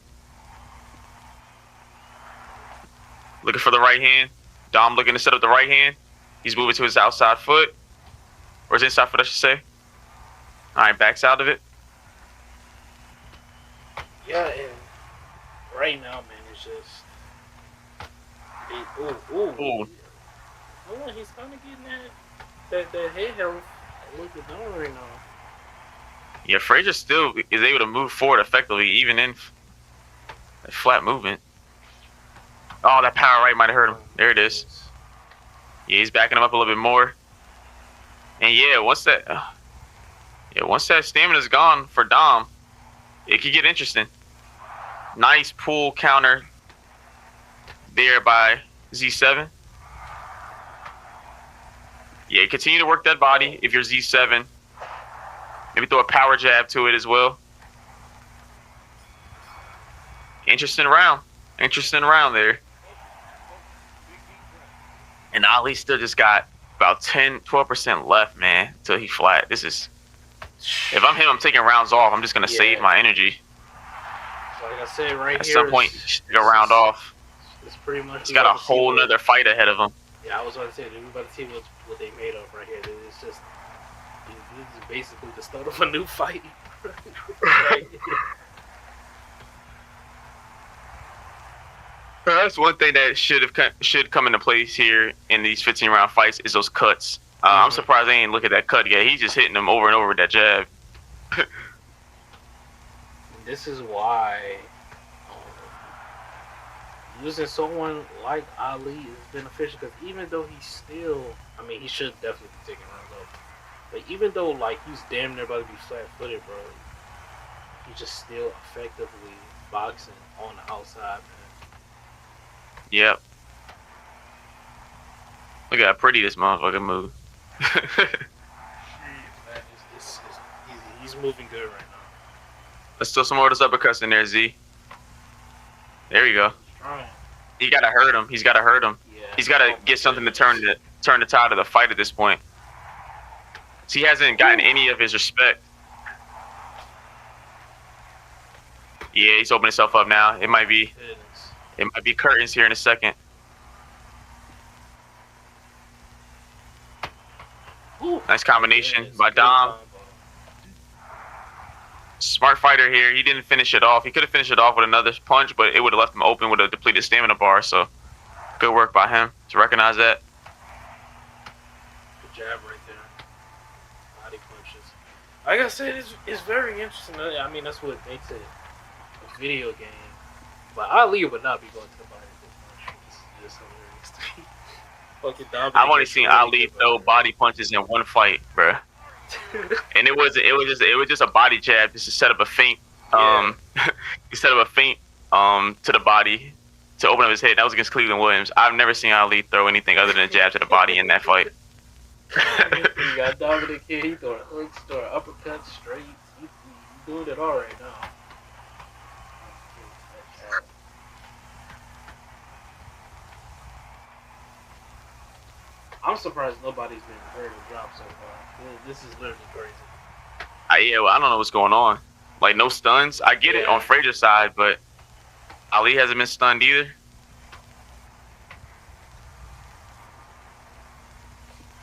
Looking for the right hand. Dom looking to set up the right hand. He's moving to his outside foot. Or his inside foot, I should say. Alright, backs out of it. Yeah, and right now, man, it's just. Ooh. Hold on, he's kind of getting that head health a little bit down right now. Yeah, Frazier still is able to move forward effectively, even in a flat movement. Oh, that power right might have hurt him. There it is. Yeah, he's backing him up a little bit more. And yeah, once that stamina's gone for Dom, it could get interesting. Nice pull counter there by Z7. Yeah, continue to work that body if you're Z7. Maybe throw a power jab to it as well. Interesting round there. And Ali still just got about 12% left, man, until he flat. This is... If I'm him, I'm taking rounds off. I'm just going to save my energy. Like I said, right At here... some point, take a round off. It's pretty much... He's got a whole nother fight ahead of him. Yeah, I was about to say, we're about to see what they made of right here. It's just... This is basically the start of a new fight. Right? That's one thing that should come into place here in these 15-round fights is those cuts. I'm surprised they ain't look at that cut yet. He's just hitting them over and over with that jab. This is why using someone like Ali is beneficial, because even though he's still, I mean, he should definitely be taking rounds off, but even though like he's damn near about to be flat-footed, bro, he's just still effectively boxing on the outside, man. Yep. Look at how pretty this motherfucker move. He's moving good right now. Let's throw some more of those uppercuts in there, Z. There you go. Right. He gotta hurt him. He's gotta hurt him. Yeah. He's gotta get something to turn the tide of the fight at this point. So he hasn't gotten any of his respect. Yeah, he's opening himself up now. It might be curtains here in a second. Ooh. Nice combination by Dom. Smart fighter here. He didn't finish it off. He could have finished it off with another punch, but it would have left him open with a depleted stamina bar. So Good work by him to recognize that. Good jab right there. Body punches. Like I said, it's very interesting. I mean, that's what makes it a video game. But Ali would not be going to the body this much. It's just hilarious to me. Fucking Dominic I've only is seen really Ali good, throw bro. body punches in one fight, bro. And it was just a body jab just to set up a feint. He set up a feint to the body to open up his head. That was against Cleveland Williams. I've never seen Ali throw anything other than a jab to the body in that fight. You got Dominic here. He throwing hooks, throwing uppercuts, straight. He's doing it all right now. I'm surprised nobody's been hurt or dropped so far. This is literally crazy. Well, I don't know what's going on. Like, no stuns. I get it on Frazier's side, but Ali hasn't been stunned either.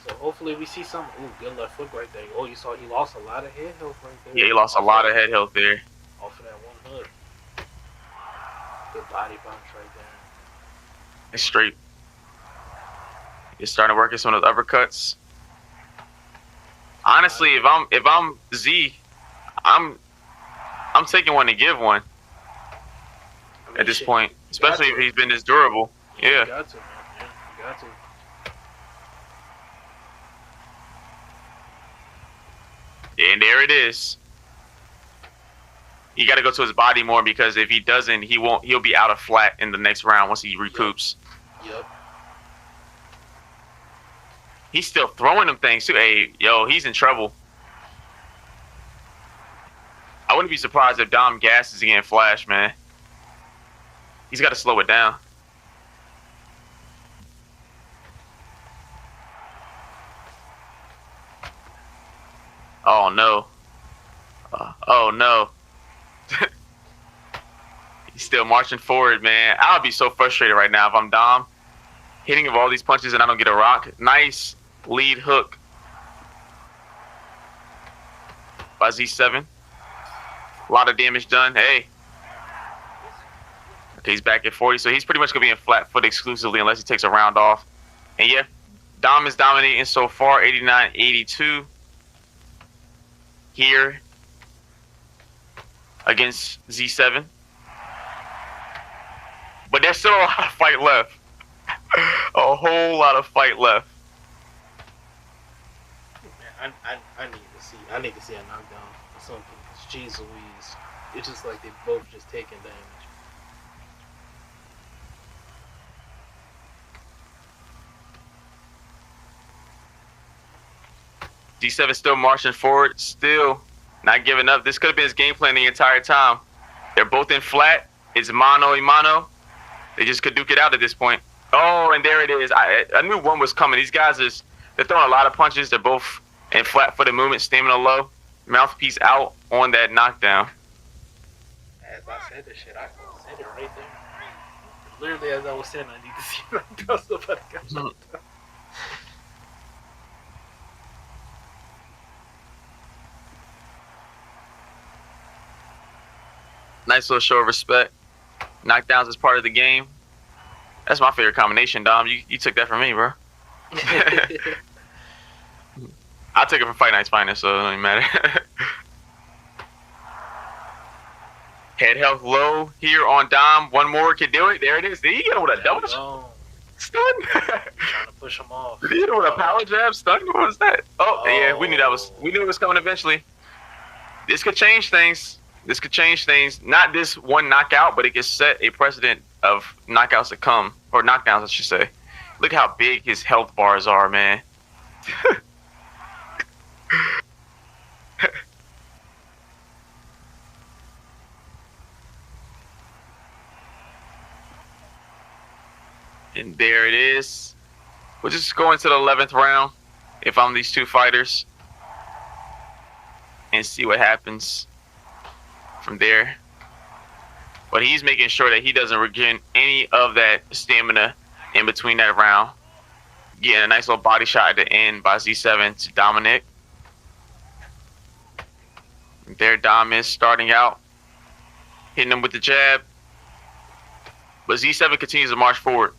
So hopefully we see some. Ooh, good left foot right there. Oh, you saw he lost a lot of head health right there. Yeah, he lost a lot of head health there. Off of that one hook. Good body punch right there. It's straight. He's starting to work in some of those uppercuts. Honestly, if I'm Z, I'm taking one to give one I mean, at this shit, point, especially if he's been this durable. You Yeah. got to, man. Yeah, you got to. Yeah, and there it is. You got to go to his body more because if he doesn't, he'll be out of flat in the next round once he recoups. Yep. He's still throwing them things too. Hey, yo, he's in trouble. I wouldn't be surprised if Dom gasses again Flash, man. He's got to slow it down. Oh, no. Oh, no. He's still marching forward, man. I would be so frustrated right now if I'm Dom. Hitting of all these punches and I don't get a rock. Nice lead hook by Z7. A lot of damage done. Hey. Okay, he's back at 40, so he's pretty much going to be in flat foot exclusively unless he takes a round off. And yeah, Dom is dominating so far, 89-82 here against Z7. But there's still a lot of fight left. A whole lot of fight left. Man, I need to see a knockdown or something. Jeez Louise. It's just like they both just taking damage. D7 still marching forward, still not giving up. This could have been his game plan the entire time. They're both in flat. It's mano y mano. They just could duke it out at this point. Oh, and there it is. I knew one was coming. These guys they're throwing a lot of punches. They're both in flat-footed movement, stamina low. Mouthpiece out on that knockdown. As I said this shit, I said it right there. Literally as I was saying, I need to see knockdown. Somebody got knocked down. Nice little show of respect. Knockdowns is part of the game. That's my favorite combination, Dom. You took that from me, bro. I took it from Fight Night's Finest, so it doesn't even matter. Head health low here on Dom. One more can do it. There it is. Did he get him with a double stun? Trying to push him off. Did he hit him with a power jab stun? What was that? Oh, yeah, we knew it was coming eventually. This could change things. This could change things. Not this one knockout, but it could set a precedent of knockouts to come. Or knockdowns, I should say. Look how big his health bars are, man. And there it is. We'll just go into the 11th round if I'm these two fighters and see what happens from there. But he's making sure that he doesn't regain any of that stamina in between that round. Getting a nice little body shot at the end by Z7 to Dominic. There Dom is starting out, hitting him with the jab. But Z7 continues to march forward.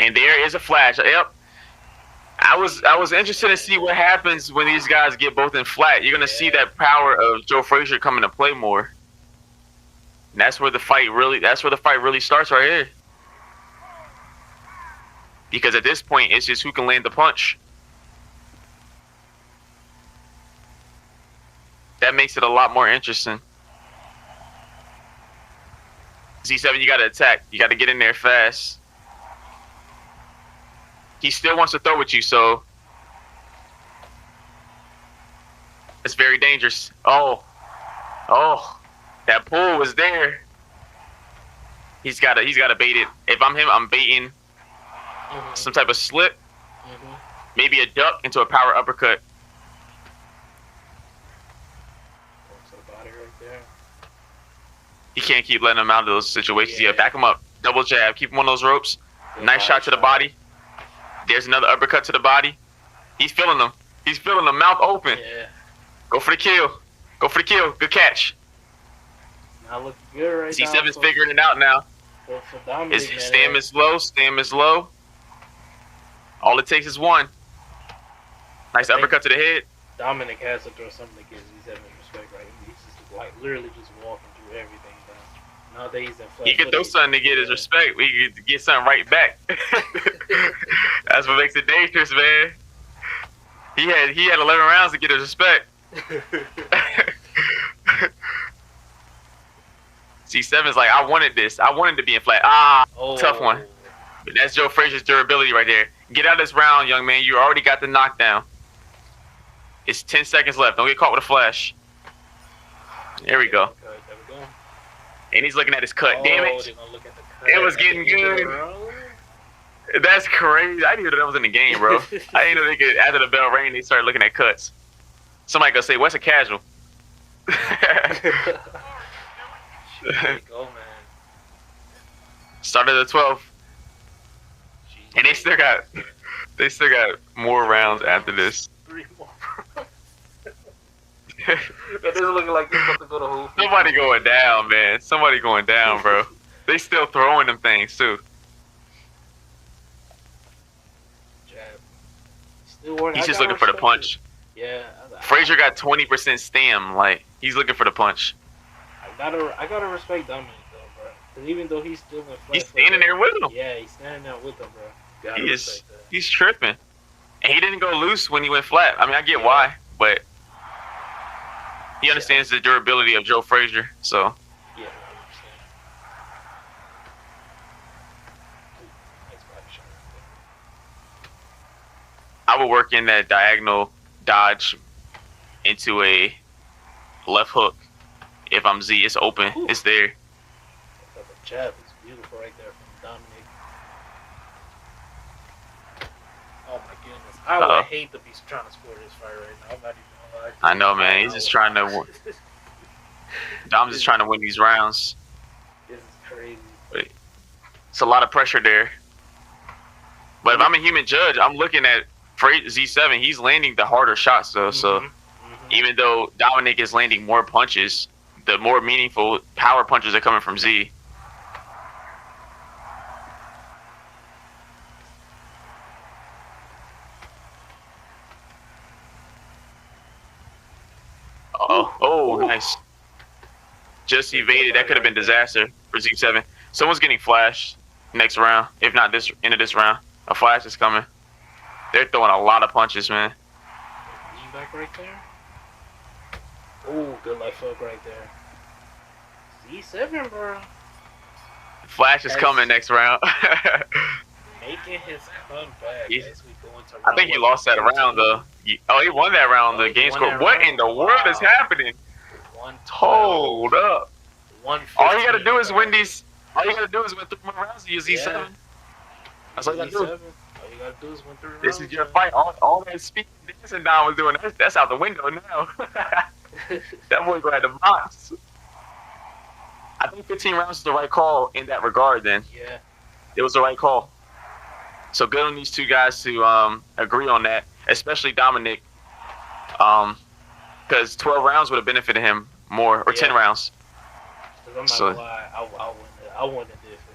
And there is a flash. Yep. I was interested to see what happens when these guys get both in flat. You're gonna see that power of Joe Frazier come into play more. And that's where the fight really starts right here. Because at this point, it's just who can land the punch. That makes it a lot more interesting. Z7, you gotta attack. You gotta get in there fast. He still wants to throw with you, so it's very dangerous. Oh, that pull was there. He's gotta bait it. If I'm him, I'm baiting some type of slip, maybe a duck into a power uppercut. He can't keep letting him out of those situations. Yeah, back him up. Double jab. Keep him on those ropes. Nice shot to the body. There's another uppercut to the body. He's feeling them. He's feeling them. Mouth open. Yeah. Go for the kill. Go for the kill. Good catch. Now looking good right now. C7's figuring it out now. For Dominic, His stam is low. Stam is low. All it takes is one. Nice uppercut to the head. Dominic has to throw something to give Z7 respect, right? He's just like literally just walking through everything. Nowadays, he could throw something to get his respect. We could get something right back. That's what makes it dangerous, man. He had 11 rounds to get his respect. C7's like, I wanted this. I wanted to be in flat. Tough one. But that's Joe Frazier's durability right there. Get out of this round, young man. You already got the knockdown. It's 10 seconds left. Don't get caught with a flash. There we go. And he's looking at his cut. Damn it. It was getting good. That's crazy. I didn't know that was in the game, bro. I didn't know they could, after the bell rang, they started looking at cuts. Somebody gonna say, what's a casual? Go, man. Started at 12. And they still got more rounds after this. 3 more rounds. That doesn't look like he's about to go to whole. Somebody going down, man. Somebody going down, bro. They still throwing them things too. Jab. Still working. He's just looking for the punch. Yeah. Frazier got 20% stam. Like, he's looking for the punch. I gotta respect Dominic though, bro. Because even though he's still in flat, he's standing there with him. Yeah, he's standing there with him, bro. He's tripping. And he didn't go loose when he went flat. I mean, I get why, but he understands the durability of Joe Frazier, so. Yeah, 100%. I would work in that diagonal dodge into a left hook. If I'm Z, it's open. Ooh. It's there. The jab is beautiful right there from Dominic. Oh my goodness. I would hate to be trying to score this fight right now. I'm not even gonna lie. I know, man. He's just trying to. Dom's just trying to win these rounds. This is crazy. But it's a lot of pressure there. But if I'm a human judge, I'm looking at Z7. He's landing the harder shots, though. So even though Dominic is landing more punches, the more meaningful power punches are coming from Z. Oh, nice. Just evaded. That could have been disaster for Z7. Someone's getting flashed next round. If not this end of this round, a flash is coming. They're throwing a lot of punches, man. Back right there. Oh, good left hook right there. Z7, bro. Flash is coming next round. Making his comeback as we go into round. I think he lost that round, though. He won that round. The game score. What in the world is happening? Hold up. All you gotta do is win these. All you gotta do is win 3 more rounds to use Z7. That's all you gotta do. All you gotta do is win 3 rounds. This is your fight. All that speed dancing Don was doing, that's out the window now. That boy gonna have the box. I think 15 rounds is the right call in that regard. Then it was the right call. So good on these two guys to agree on that, especially Dominic, because 12 rounds would have benefited him more, or 10 rounds. I'm not gonna lie, I wouldn't have did 15.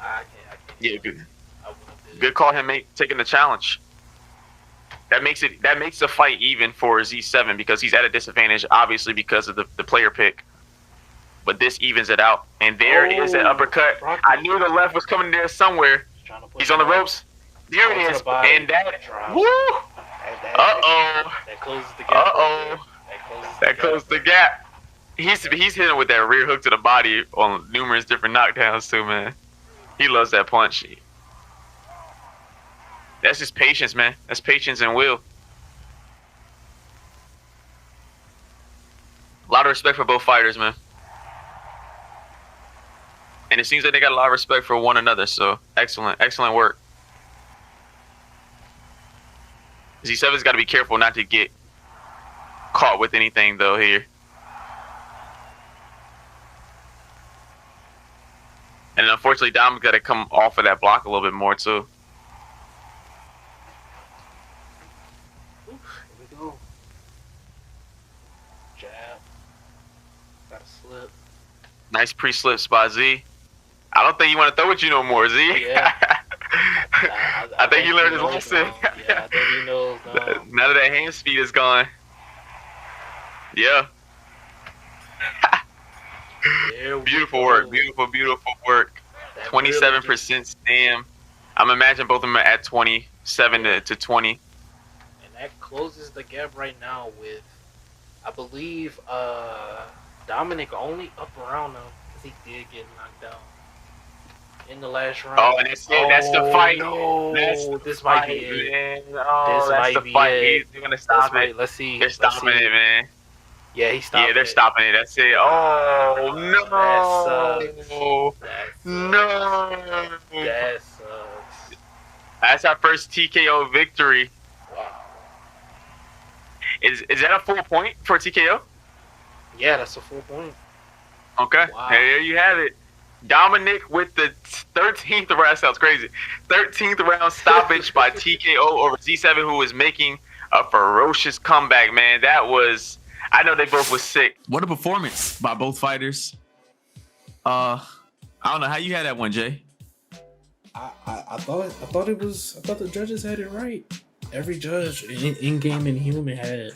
I can't. Yeah, good. I wouldn't have Good call him taking the challenge. That makes the fight even for Z7 because he's at a disadvantage, obviously because of the player pick. But this evens it out. And there is an uppercut. I knew the left was coming there somewhere. He's on the ropes. There it is. And that. Woo! Uh-oh. That closes the gap. That closes the gap. He's hitting with that rear hook to the body on numerous different knockdowns too, man. He loves that punch. That's just patience, man. That's patience and will. A lot of respect for both fighters, man. And it seems like they got a lot of respect for one another, so excellent work. Z7's got to be careful not to get caught with anything, though, here. And unfortunately, Dom's got to come off of that block a little bit more, too. Here we go. Jab. Got a slip. Nice pre-slips by Z. I don't think you want to throw at you no more, Z. Yeah. I think he learned his lesson. Yeah, I think he knows now. Now that hand speed is gone. Yeah. Beautiful work. Beautiful work. 27% stam. I'm imagining both of them are at 27 to 20. And that closes the gap right now with, I believe, Dominic only up around him because he did get knocked out in the last round. Oh, and that's it. That's the fight. No. This might be it. Oh, that's the fight. They're going to stop it. Let's see. They're stopping it, man. Yeah, he stopped it. Yeah, they're stopping it. That's it. Oh, no. That sucks. No. That sucks. That's our first TKO victory. Wow. Is that a full point for TKO? Yeah, that's a full point. Okay. Wow. There you have it. Dominic with the 13th round. That sounds crazy. 13th round stoppage by TKO over Z7, who was making a ferocious comeback, man. That was... I know they both was sick. What a performance by both fighters. I don't know how you had that one, Jay. I thought the judges had it right. Every judge in game and human had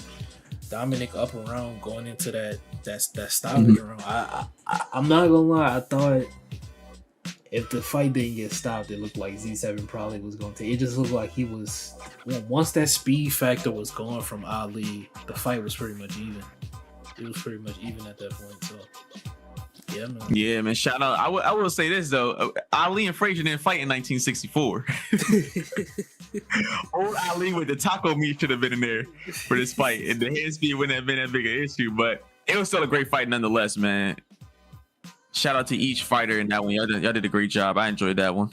Dominic up around going into that stoppage round. I'm not gonna lie, I thought if the fight didn't get stopped, it looked like Z7 probably was going to. It just looked like he was. Once that speed factor was gone from Ali, the fight was pretty much even. It was pretty much even at that point. So, yeah, man. Yeah, man. Shout out. I will say this though. Ali and Frazier didn't fight in 1964. Old Ali with the taco meat should have been in there for this fight, and the head speed wouldn't have been that big an issue. But it was still a great fight nonetheless, man. Shout out to each fighter in that one. Y'all did a great job. I enjoyed that one.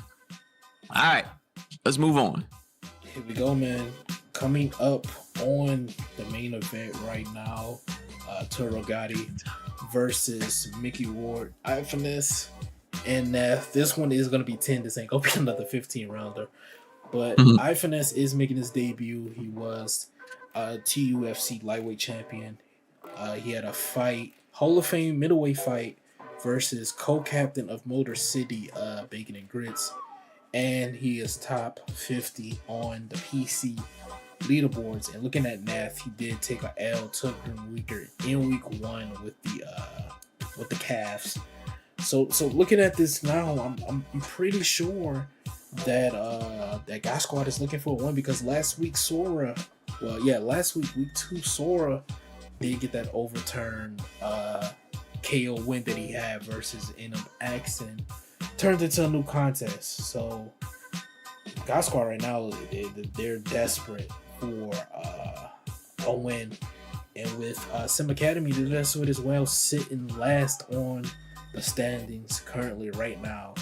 All right, let's move on. Here we go, man. Coming up on the main event right now, Turo Gotti versus Mickey Ward, iFinesse, and Nath. This one is going to be 10. This ain't going to be another 15-rounder. But iFinesse is making his debut. He was a TUFC lightweight champion. He had a fight, Hall of Fame middleweight fight, versus co-captain of Motor City, Bacon and Grits. And he is top 50 on the PC leaderboards. And looking at Nath, he did take a L, took him weaker in week 1 with the calves. So looking at this now, I'm pretty sure that that Guy Squad is looking for a win, because last week week 2 Sora did get that overturned KO win that he had versus Enum Axon, turned into a new contest. So God Squad right now, they're desperate for a win, and with Sim Academy, they're desperate as well, sitting last on the standings currently right now.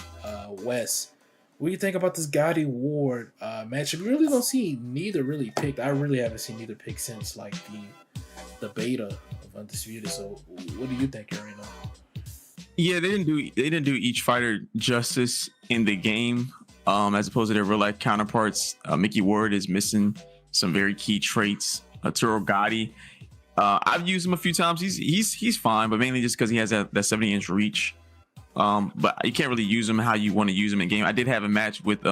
Wes, what do you think about this Gotti Ward matchup? You really don't see neither really picked. I really haven't seen neither picked since like the beta of Undisputed. So what do you think right now? Yeah, they didn't do each fighter justice in the game, as opposed to their real life counterparts. Mickey Ward is missing some very key traits. Turo Gotti, I've used him a few times. He's fine, but mainly just because he has that 70-inch reach. But you can't really use him how you want to use him in game. I did have a match with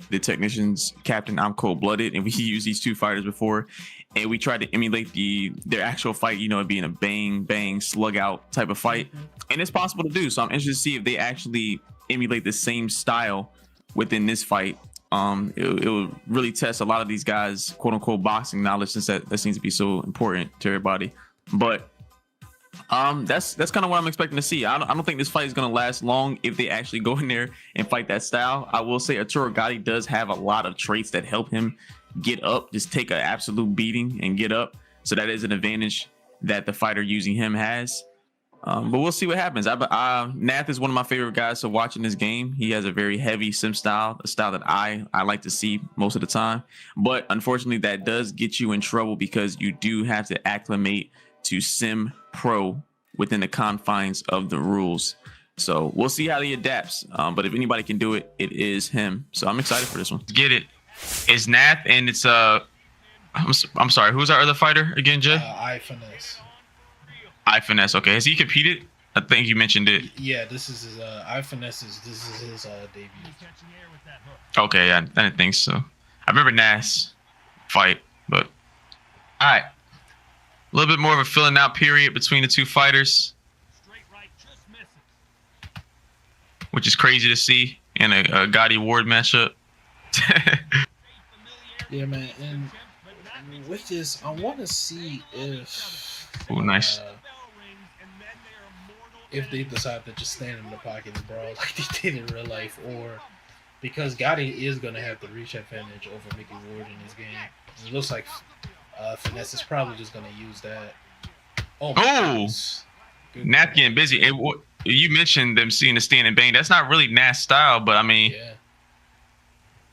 the technician's captain, I'm cold-blooded, and we used these two fighters before, and we tried to emulate their actual fight, you know, it being a bang bang slug out type of fight, and it's possible to do. So I'm interested to see if they actually emulate the same style within this fight. It will really test a lot of these guys' quote unquote boxing knowledge, since that seems to be so important to everybody. But that's kind of what I'm expecting to see. I don't think this fight is going to last long if they actually go in there and fight that style. I will say Arturo Gatti does have a lot of traits that help him get up, just take an absolute beating and get up. So that is an advantage that the fighter using him has. But we'll see what happens. Nath is one of my favorite guys to watch in this game. He has a very heavy sim style, a style that I like to see most of the time. But unfortunately, that does get you in trouble because you do have to acclimate to sim pro within the confines of the rules. So we'll see how he adapts. But if anybody can do it, it is him. So I'm excited for this one. Get it. It's Nath, and it's I'm sorry. Who's our other fighter again, Jay? iFinesse. iFinesse. Okay, has he competed? I think you mentioned it. Yeah, this is his iFinesse. This is his debut. Okay, yeah, I didn't think so. I remember Nath's fight, but all right. A little bit more of a filling out period between the two fighters, which is crazy to see in a Gotti Ward matchup. Yeah, man, and with this, I want to see if nice. If they decide to just stand in the pocket and brawl like they did in real life, or because Gotti is going to have the reach advantage over Mickey Ward in this game. It looks like Finesse is probably just going to use that. Oh, Nath getting busy. You mentioned them seeing the stand and bang. That's not really Nath's style, but I mean, yeah.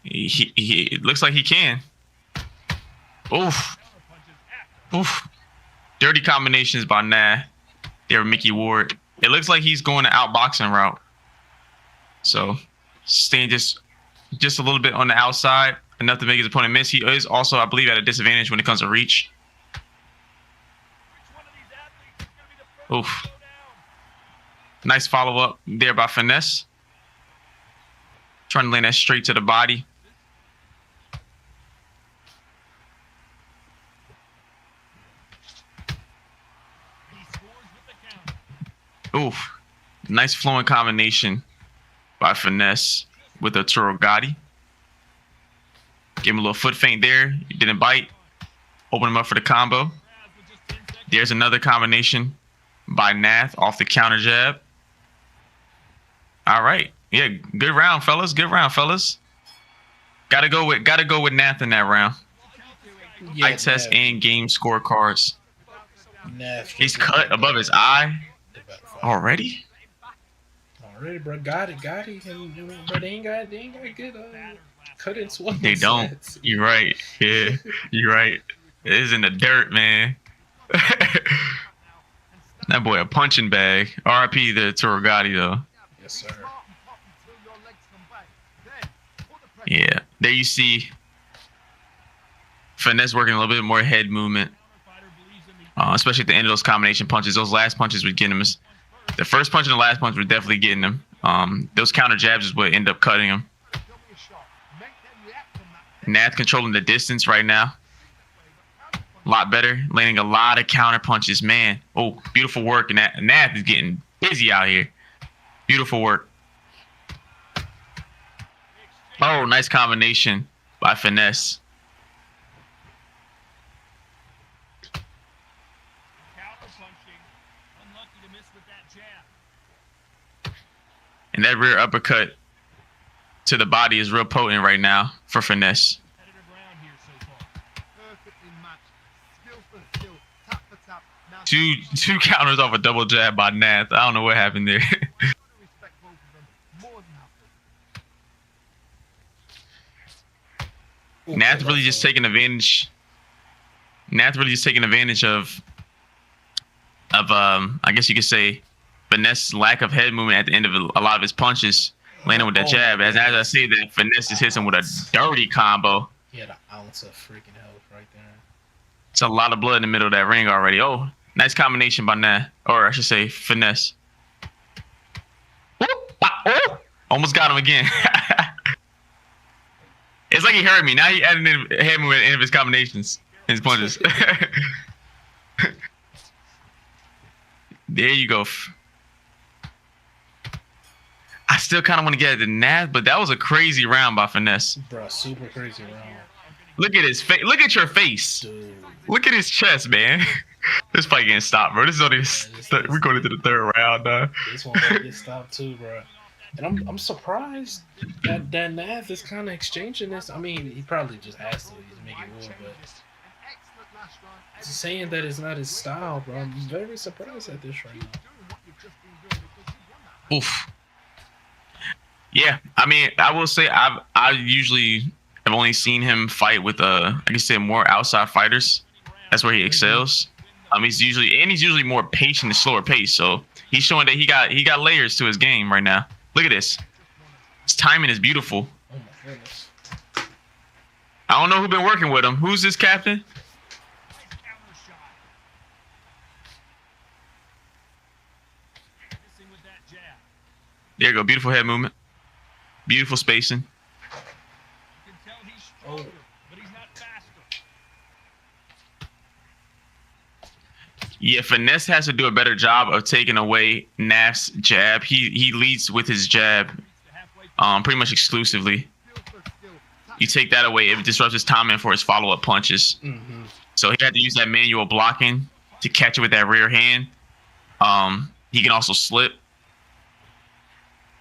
He it looks like he can. Oof. Dirty combinations by Nath. There, Mickey Ward. It looks like he's going the outboxing route. So staying just a little bit on the outside, enough to make his opponent miss. He is also, I believe, at a disadvantage when it comes to reach. Oof. Nice follow-up there by Finesse. Trying to land that straight to the body. Oof. Nice flowing combination by Finesse with Arturo Gatti. Give him a little foot feint there. He didn't bite. Open him up for the combo. There's another combination by Nath off the counter jab. All right. Yeah, good round, fellas. Good round, fellas. Gotta go with Nath in that round. Yeah, Eye test and game scorecards. Nath. He's cut above his eye. Already, bro. Got it. But they ain't got good cut and swallow. They don't. Sets. You're right. Yeah, you're right. It is in the dirt, man. That boy a punching bag. RIP the Arturo Gatti though. Yes, sir. Yeah, there you see Finesse working a little bit more head movement, especially at the end of those combination punches. Those last punches would get him. The first punch and the last punch were definitely getting him. Those counter jabs is what end up cutting him. Nath controlling the distance right now. A lot better, landing a lot of counter punches, man. Oh, beautiful work. And Nath is getting busy out here. Beautiful work. Oh, nice combination by Finesse. And that rear uppercut to the body is real potent right now for Finesse. Two counters off a double jab by Nath. I don't know what happened there. Nath really just taking advantage. Nath really just taking advantage of I guess you could say Finesse's lack of head movement at the end of a lot of his punches, landing with that jab. As I say that, Finesse just hits him with a dirty combo. He had an ounce of freaking health right there. It's a lot of blood in the middle of that ring already. Oh, nice combination by Nath, or I should say Finesse. Oh, almost got him again. It's like he heard me. Now he added in head movement in his combinations, his punches. There you go. I still kind of want to get at the Nath, but that was a crazy round by Finesse. Bro, super crazy round. Look at his face. Look at your face. Dude. Look at his chest, man. This fight getting stopped, bro. This is only we're going into the third round, dog. This one gonna get stopped too, bro. And I'm surprised that Nath is kind of exchanging this. I mean, he probably just has to. He's making war, but saying that it's not his style, bro. I'm very surprised at this right now. Oof. Yeah, I mean, I will say I usually have only seen him fight with I can say more outside fighters. That's where he excels. He's usually more patient and slower pace. So he's showing that he got layers to his game right now. Look at this. His timing is beautiful. Oh my goodness. I don't know who's been working with him. Who's this captain? There you go. Beautiful head movement. Beautiful spacing. Oh. Yeah, Finesse has to do a better job of taking away Nath's jab. He leads with his jab pretty much exclusively. You take that away, it disrupts his timing for his follow-up punches. Mm-hmm. So he had to use that manual blocking to catch it with that rear hand. He can also slip.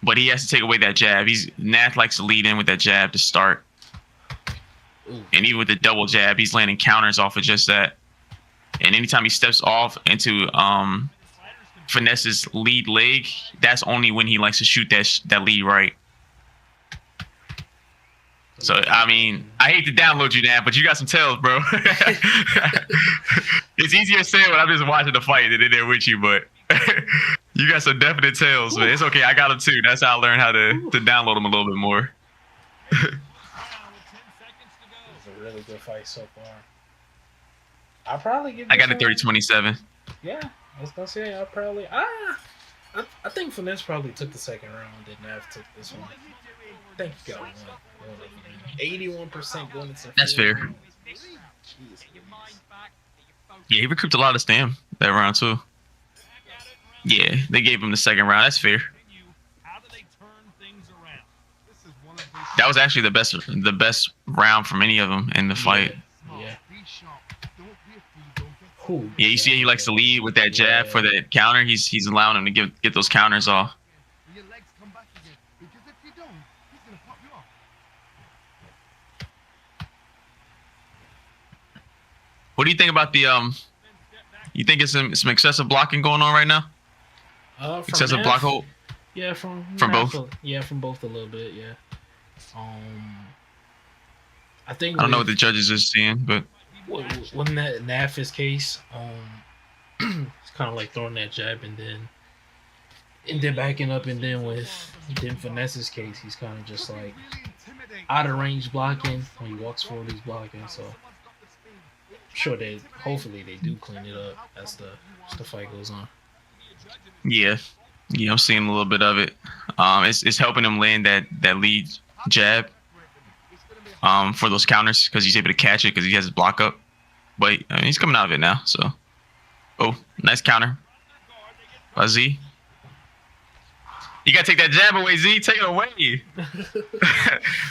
But he has to take away that jab. Nath likes to lead in with that jab to start. Ooh. And even with the double jab, he's landing counters off of just that. And anytime he steps off into Finesse's lead leg, that's only when he likes to shoot that lead right. So, I mean, I hate to download you, Nath, but you got some tails, bro. It's easier to say when I'm just watching the fight than in there with you, but you got some definite tails, man. It's okay. I got them too. That's how I learned how to download them a little bit more. It's a really good fight so far. I'll probably give. I got a 30-27. Yeah, I was gonna say I'll probably. I think Finesse probably took the second round. Did Nath took this one? I think he got one. 81% going into. That's fair. Yeah, he recouped a lot of stam that round too. Yeah, they gave him the second round. That's fair. That was actually the best round from any of them in the fight. Yeah. Yeah, you see he likes to lead with that jab for the counter. He's allowing him to get those counters off. What do you think about the you think it's some excessive blocking going on right now? Excessive block hold? Yeah, from both. Yeah, from both a little bit. Yeah. I think I don't know what the judges are seeing, but when that Nath's case, it's kind of like throwing that jab and then backing up, and then Finesse's case, he's kind of just like out of range blocking. When he walks forward, he's blocking. So sure, hopefully they do clean it up as the fight goes on. Yeah, I'm seeing a little bit of it. It's helping him land that lead jab for those counters because he's able to catch it because he has his block up. But I mean, he's coming out of it now. So, oh, nice counter by Z. You gotta take that jab away, Z. Take it away.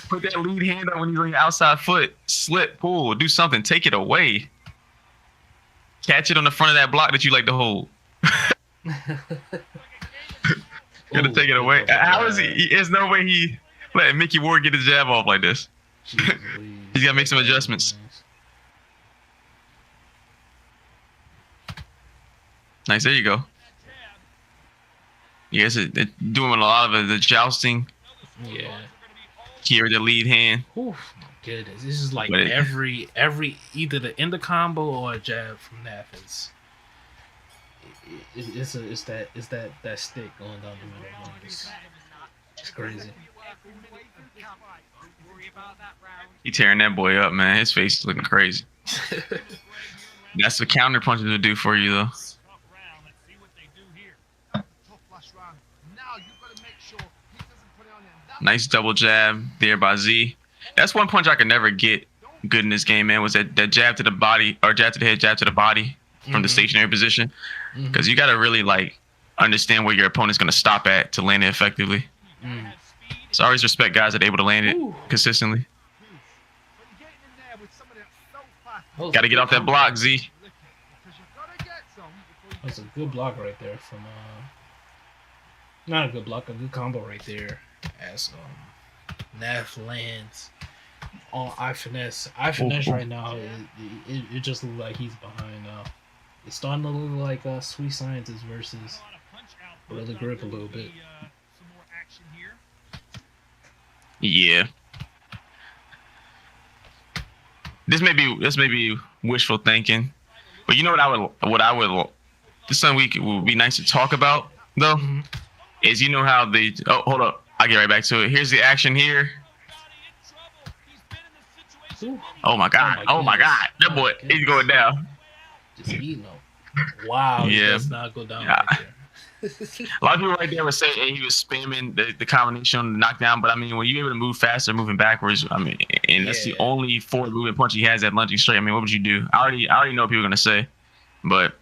Put that lead hand up when he's on your outside foot. Slip, pull, do something. Take it away. Catch it on the front of that block that you like to hold. Gotta take it away. How is he? There's no way he let Mickey Ward get his jab off like this. He's gotta make some adjustments. Nice, there you go. You guys are doing a lot of the jousting. Yeah. Here, the lead hand. Oh my goodness, this is like every either the end of combo or a jab from Nath is. It's that stick going down the middle. It's crazy. He tearing that boy up, man. His face is looking crazy. That's the counter punches to do for you, though. Nice double jab there by Z. That's one punch I could never get good in this game, man. Was that jab to the body or jab to the head, jab to the body from the stationary position? Because you got to really like understand where your opponent's going to stop at to land it effectively. So I always respect guys that are able to land it consistently. Got to get off that block, Z. That's a good block right there from not a good block, a good combo right there as Nath lands on iFinesse. iFinesse right now, it just looks like he's behind now. It's starting to look like Sweet Scientist versus Gorilla Grip a little bit. Yeah. This may be wishful thinking, but you know what I would this Sun week would be nice to talk about though, is you know how they hold up, I'll get right back to it. Here's the action here. Oh my god, that boy, he's going down. Just eating them. Wow, he does not go down right there. A lot of people right there would say, hey, he was spamming the combination on the knockdown, but I mean, when you're able to move faster, moving backwards, I mean, and that's the only forward movement punch he has at lunging straight. I mean, what would you do? I already know what people are gonna say, but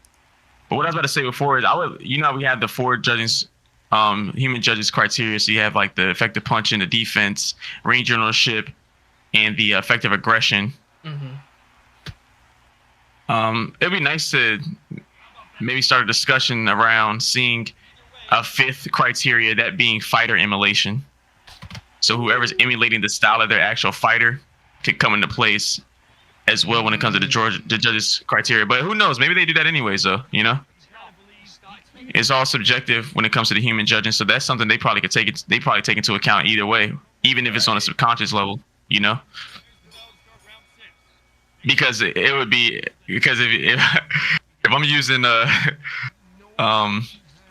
what I was about to say before is we have the four judges, human judges criteria. So you have like the effective punch in the defense, range ownership, and the effective aggression. It'd be nice to maybe start a discussion around seeing a fifth criteria, that being fighter emulation. So whoever's emulating the style of their actual fighter could come into place as well when it comes to the judges' criteria. But who knows? Maybe they do that anyways, though. You know, it's all subjective when it comes to the human judging. So that's something they probably could take. They probably take into account either way, even if it's on a subconscious level. You know. Because if I'm using a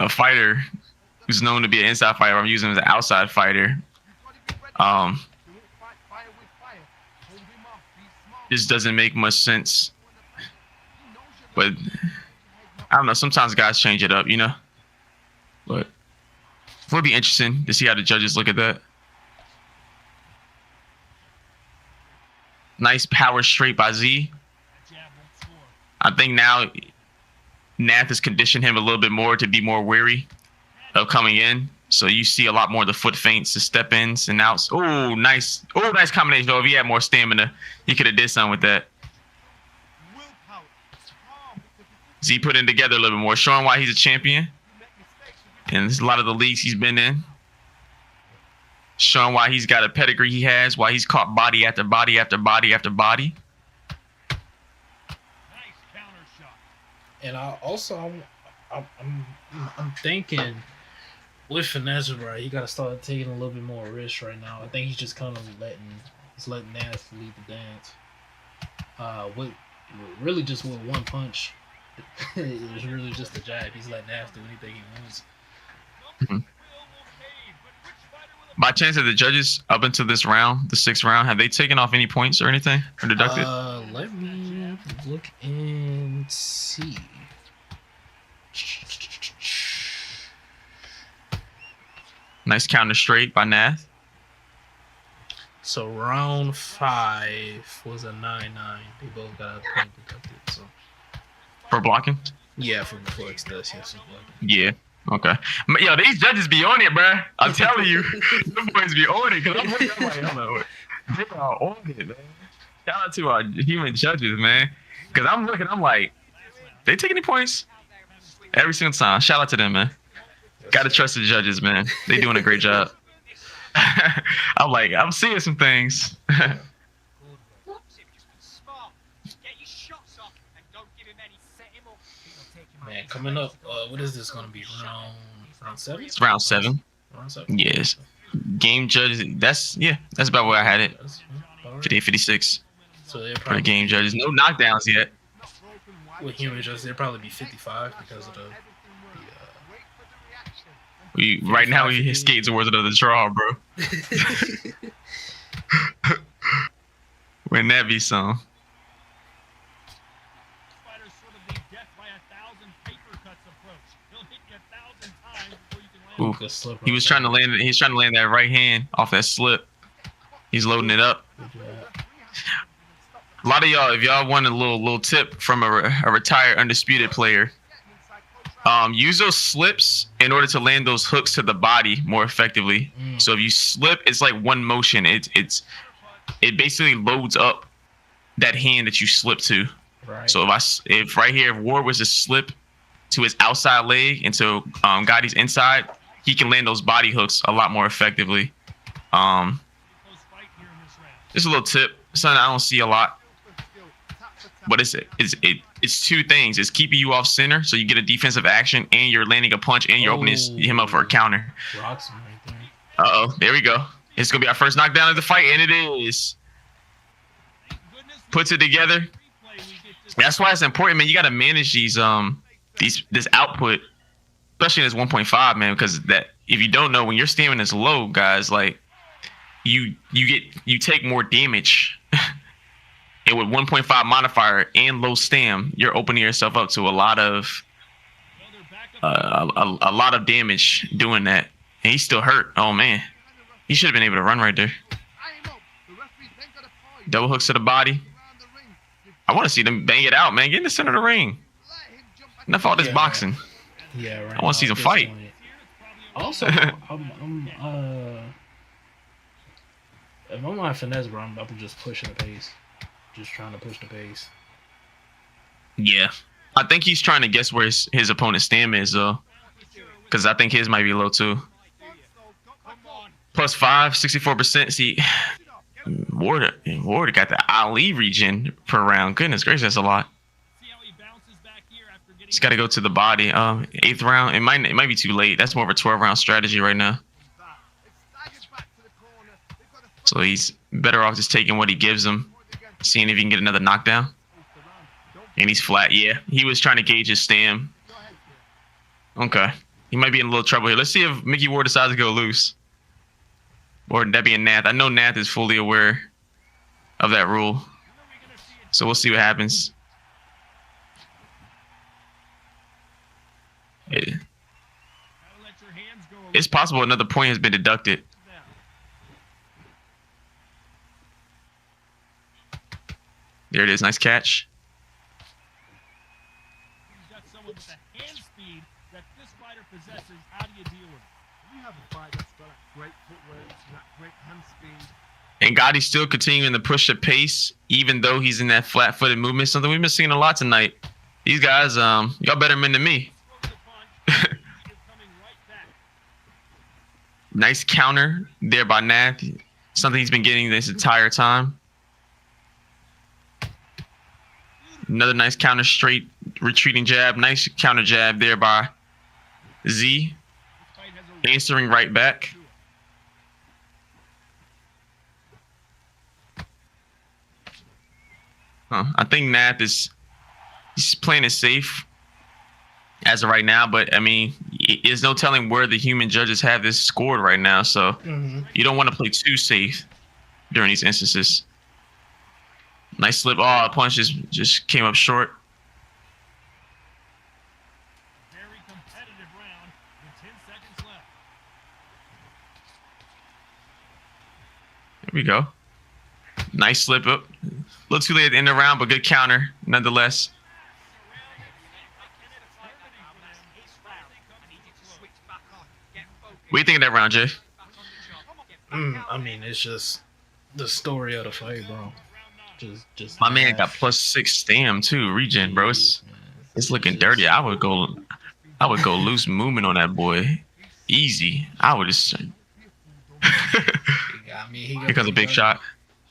fighter who's known to be an inside fighter, I'm using him as an outside fighter. This doesn't make much sense. But I don't know. Sometimes guys change it up, you know. But it would be interesting to see how the judges look at that. Nice power straight by Z. I think now Nath has conditioned him a little bit more to be more wary of coming in. So you see a lot more of the foot feints, the step ins and outs. Oh, nice. Oh, nice combination. Though, if he had more stamina, he could have did something with that. Z put it together a little bit more, showing why he's a champion. And there's a lot of the leagues he's been in. Showing why he's got a pedigree he has, why he's caught body after body after body after body. And I'm thinking with Finesse, right, he got to start taking a little bit more risk right now. I think he's just kind of letting Nath lead the dance. With one punch, it was really just a jab. He's letting Nath do anything he wants. By chance, of the judges up until this round, the 6th round, have they taken off any points or anything or deducted? Let me look and see. Nice counter straight by Nath. So round 5 was a 9-9. They both got a point deducted. So for blocking? Yeah, for excess, yes. Yeah. Okay. Yo, these judges be on it, bro. I'm telling you, the boys be on it. Cause I'm looking, I'm like, hello. They are on it, man. Shout out to our human judges, man. Cause I'm looking, I'm like, they take any points? Every single time. Shout out to them, man. Gotta trust the judges, man. They doing a great job. I'm seeing some things. Man, coming up, what is this going to be? Round 7? It's round 7. Round 7? Yes. Game judges, that's about where I had it. 58-56. So they're for probably the game judges. No knockdowns yet. With human judges, they'll probably be 55 because of right now we skate towards another draw, bro. Wouldn't that be some? Ooh. He was trying to land. He's trying to land that right hand off that slip. He's loading it up. A lot of y'all, if y'all want a little tip from a retired Undisputed player, use those slips in order to land those hooks to the body more effectively. So if you slip, it's like one motion. It basically loads up that hand that you slip to. Right. So if right here, if Ward was to slip to his outside leg into Gotti's inside, he can land those body hooks a lot more effectively. Just a little tip, something I don't see a lot. But it's two things. It's keeping you off center, so you get a defensive action, and you're landing a punch, and you're opening him up for a counter. Rocks him right there. Uh-oh, there we go. It's going to be our first knockdown of the fight, and it is. Puts it together. That's why it's important, man. You got to manage this output, especially in this 1.5, man, because that if you don't know, when your stamina is low, guys, like you take more damage. And with 1.5 modifier and low stam, you're opening yourself up to a lot of damage doing that. And he's still hurt. Oh man, he should have been able to run right there. Double hooks to the body. I want to see them bang it out, man. Get in the center of the ring. Enough all this boxing. Yeah, right. I want to see them fight. Also, if I'm on finesse, bro, I'm just pushing the pace. Just trying to push the pace. Yeah. I think he's trying to guess where his opponent's stamina is, though. Because I think his might be low, too. +5, 64%. See, Ward got the Ali regen per round. Goodness gracious, that's a lot. He's got to go to the body. 8th round. It might be too late. That's more of a 12-round strategy right now. So he's better off just taking what he gives him. Seeing if he can get another knockdown. And he's flat. Yeah, he was trying to gauge his stam. Okay. He might be in a little trouble here. Let's see if Mickey Ward decides to go loose. Or Debbie and Nath. I know Nath is fully aware of that rule. So we'll see what happens. It's possible another point has been deducted. There it is. Nice catch. He's got someone with the hand speed that this fighter possesses. How do you deal with it? You have a fight that's got great footwork, got great hand speed. And Gotti's still continuing to push the pace, even though he's in that flat-footed movement. Something we've been seeing a lot tonight. These guys, y'all better men than me. Nice counter there by Nath. Something he's been getting this entire time. Another nice counter, straight retreating jab. Nice counter jab there by Z. Answering right back. I think Nath he's playing it safe as of right now, but I mean, there's no telling where the human judges have this scored right now, so you don't want to play too safe during these instances. Nice slip. Oh, punch just came up short. Very competitive round with 10 seconds left. There we go. Nice slip up. A little too late at the end of the round, but good counter nonetheless. What do you think of that round, Jay? I mean, it's just the story of the fight, bro. Just my man got +6 stam too, regen, bro. It's looking dirty. I would go loose movement on that boy, easy. I would just. Here comes a big shot.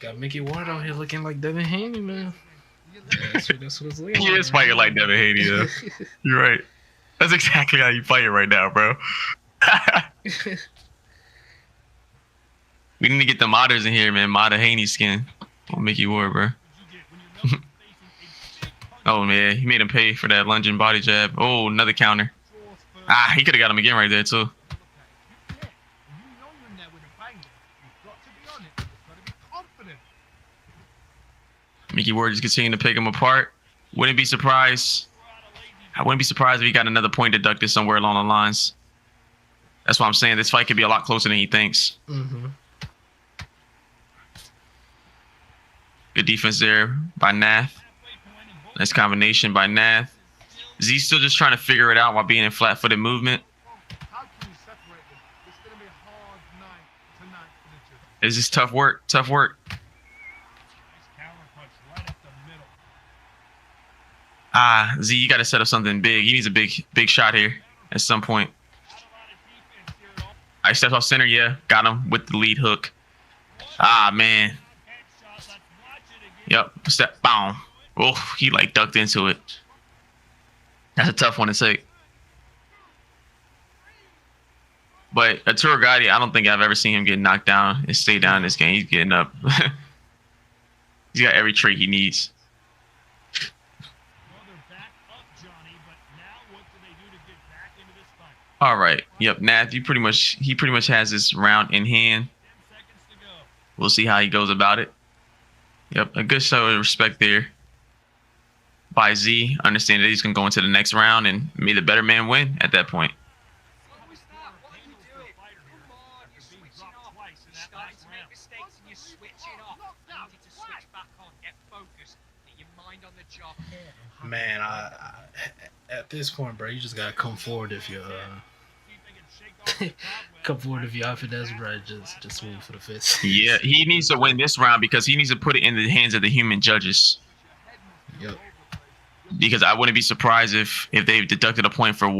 Got Mickey Ward out here looking like Devin Haney, man. That's what it's looking He is fighting like Devin Haney, though. You're right. That's exactly how you fighting right now, bro. We need to get the modders in here, man. Modder Haney skin on Mickey Ward, bro. Oh man, he made him pay for that lunging body jab. Oh, another counter. He could have got him again right there too. Mickey Ward just continuing to pick him apart. Wouldn't be surprised. I wouldn't be surprised if he got another point deducted somewhere along the lines. That's why I'm saying this fight could be a lot closer than he thinks. Good Good defense there by Nath. Nice combination by Nath. Z's still just trying to figure it out while being in flat-footed movement. How can you separate them? It's going to be a hard night tonight for the judges. It's just tough work. Tough work. Nice counter punch right up the middle. Ah, Z, you got to set up something big. He needs a big shot here at some point. Not a lot of defense here at all. I stepped off center. Yeah, got him with the lead hook. Ah, man. Headshot. Let's watch it again. Yep. Step. Boom. Oh, he like ducked into it. That's a tough one to take. But Arturo Gatti, I don't think I've ever seen him get knocked down and stay down in this game. He's getting up. He's got every trait he needs. Well, they're back up, Johnny, but now what do they do to get back into this fight? All right. Yep. Nath, he pretty much has this round in hand. 10 seconds to go. We'll see how he goes about it. Yep. A good show of respect there by Z. Understand that he's going to go into the next round and may the better man win at that point. What was that? What are you doing? Come on, you're switching off. You're starting to make mistakes and you're switching off. I need you to switch back on, get focused, get your mind on the job. Man, at this point, bro, you just gotta come forward if you're See if they can shake off the cobwebs. come forward if you're iFinesse, bro. Just swing for the fist. Yeah, he needs to win this round because he needs to put it in the hands of the human judges. Yep. Because I wouldn't be surprised if they've deducted a point from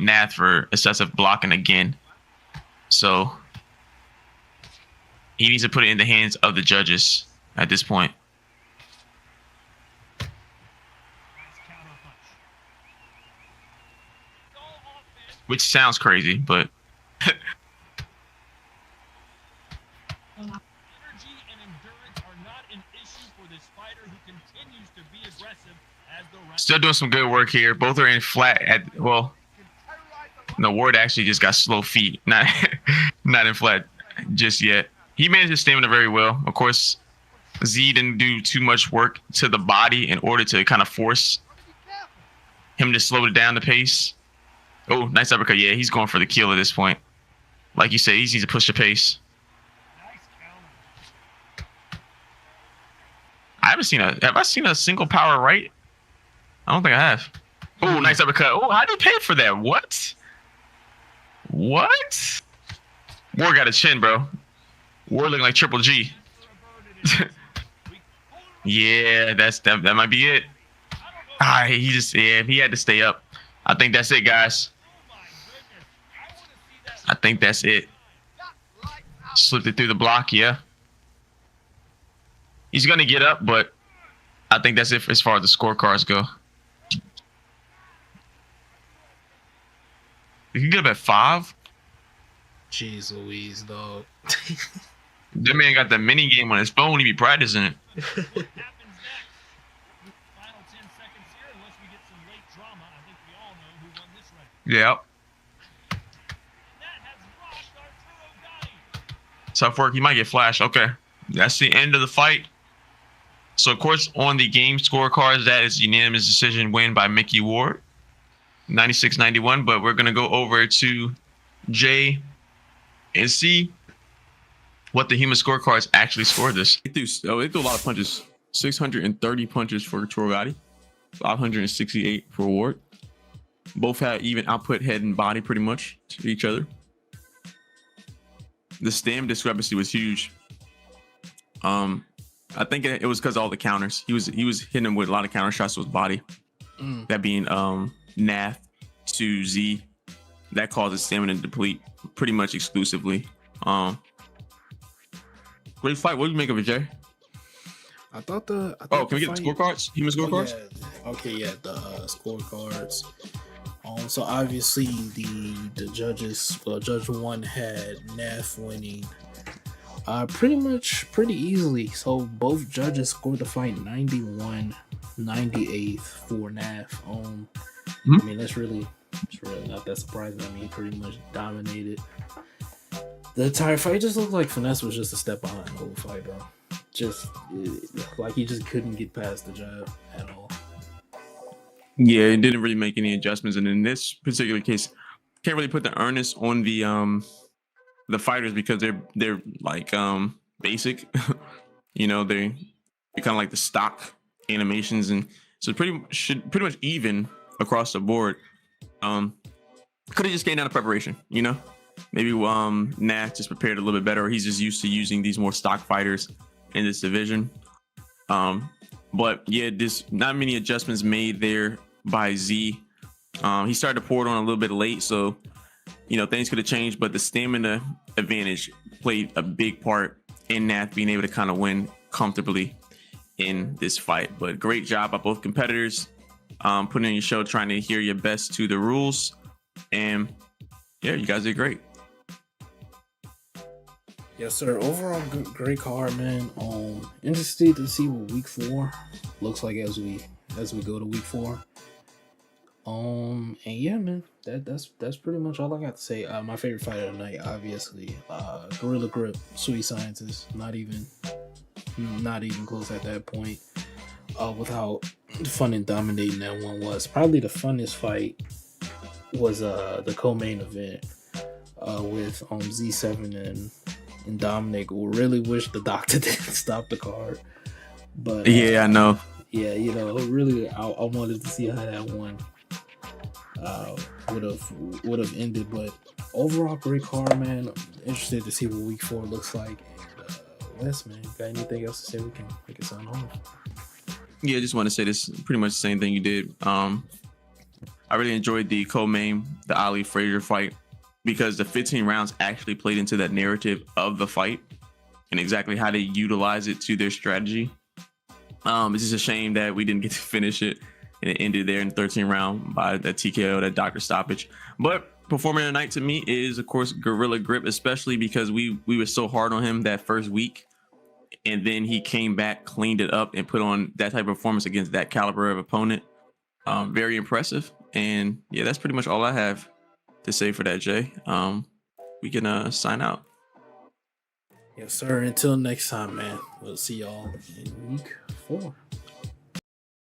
Nath for excessive blocking again. So he needs to put it in the hands of the judges at this point. Nice counter punch. All offense. Which sounds crazy, but Energy and endurance are not an issue for this fighter who continues to be aggressive as the round. still doing some good work here. Both are in flat at well. No, Ward actually just got slow feet, not in flat just yet. He managed his stamina very well. Of course, Z didn't do too much work to the body in order to kind of force him to slow down the pace. Oh, nice uppercut. Yeah, he's going for the kill at this point. Like you said, he needs to push the pace. Nice counter. Have I seen a single power right? I don't think I have. Oh, nice uppercut. Oh, how did he pay for that? What? What? Ward got a chin, bro. Ward looking like Triple G. Yeah, that might be it. Ah, he had to stay up. I think that's it, guys. I think that's it. Slipped it through the block, yeah. He's gonna get up, but I think that's it as far as the scorecards go. You can get up at 5. Jeez Louise, dog. That man got the mini game on his phone. He be practicing it. What happens next? Final 10 seconds here, unless we get some late drama. I think we all know who won this round. Yep. And that has rocked Arturo Gatti. Tough work. He might get flashed. Okay. That's the end of the fight. So, of course, on the game scorecards, that is unanimous decision win by Mickey Ward. 96-91. But we're going to go over to J and see what the human scorecards actually scored this. They threw a lot of punches. 630 punches for Torgatti, 568 for Ward. Both had even output, head and body, pretty much to each other. The stam discrepancy was huge. I think it was because of all the counters. He was hitting him with a lot of counter shots to his body. That being Nath to Z. That causes stamina to deplete pretty much exclusively. Great fight. What do you make of it, Jay? I thought can we get the scorecards? Human scorecards? Oh, yeah. The scorecards. So obviously the judges, Judge 1 had Nath winning pretty easily. So both judges scored the fight 91-98 for Nath. I mean, it's really not that surprising. I mean, he pretty much dominated the entire fight. It just looked like Finesse was just a step behind the whole fight, bro. Like he just couldn't get past the jab at all. Yeah, it didn't really make any adjustments, and in this particular case, can't really put the earnest on the fighters because they're like basic. You know, kind of like the stock animations, and so pretty much even across the board. Could have just gained out of preparation, you know. Maybe Nath just prepared a little bit better, or he's just used to using these more stock fighters in this division. But yeah, this not many adjustments made there by Z. He started to pour it on a little bit late, so you know things could have changed. But the stamina advantage played a big part in Nath being able to kind of win comfortably in this fight. But great job by both competitors, putting in your show, trying to adhere your best to the rules, and yeah, you guys did great. Yes, sir. Overall, great card, man. Interested to see what week 4 looks like as we go to week 4. And yeah, man, that's pretty much all I got to say. My favorite fight of the night, obviously, Gorilla Grip, Sweet Scientist. Not even close at that point. With how fun and dominating that one was. Probably the funnest fight was the co-main event with Z7 and Dominic. Really wish the doctor didn't stop the card, but Yeah, I know. yeah, you know, really, I wanted to see how that one would have ended. But overall, great card, man. Interested to see what week 4 looks like. And Wes, man, got anything else to say? We can sign off. Yeah, I just want to say this pretty much the same thing you did. I really enjoyed the co-main, the Ali Frazier fight, because the 15 rounds actually played into that narrative of the fight and exactly how they utilize it to their strategy. It's just a shame that we didn't get to finish it and it ended there in the 13th round by that TKO, that doctor stoppage. But performing of the night to me is, of course, Gorilla Grip, especially because we were so hard on him that first week. And then he came back, cleaned it up, and put on that type of performance against that caliber of opponent. Very impressive. And yeah, that's pretty much all I have to say for that, Jay. We can sign out. Yes, sir. Until next time, man. We'll see y'all in week 4.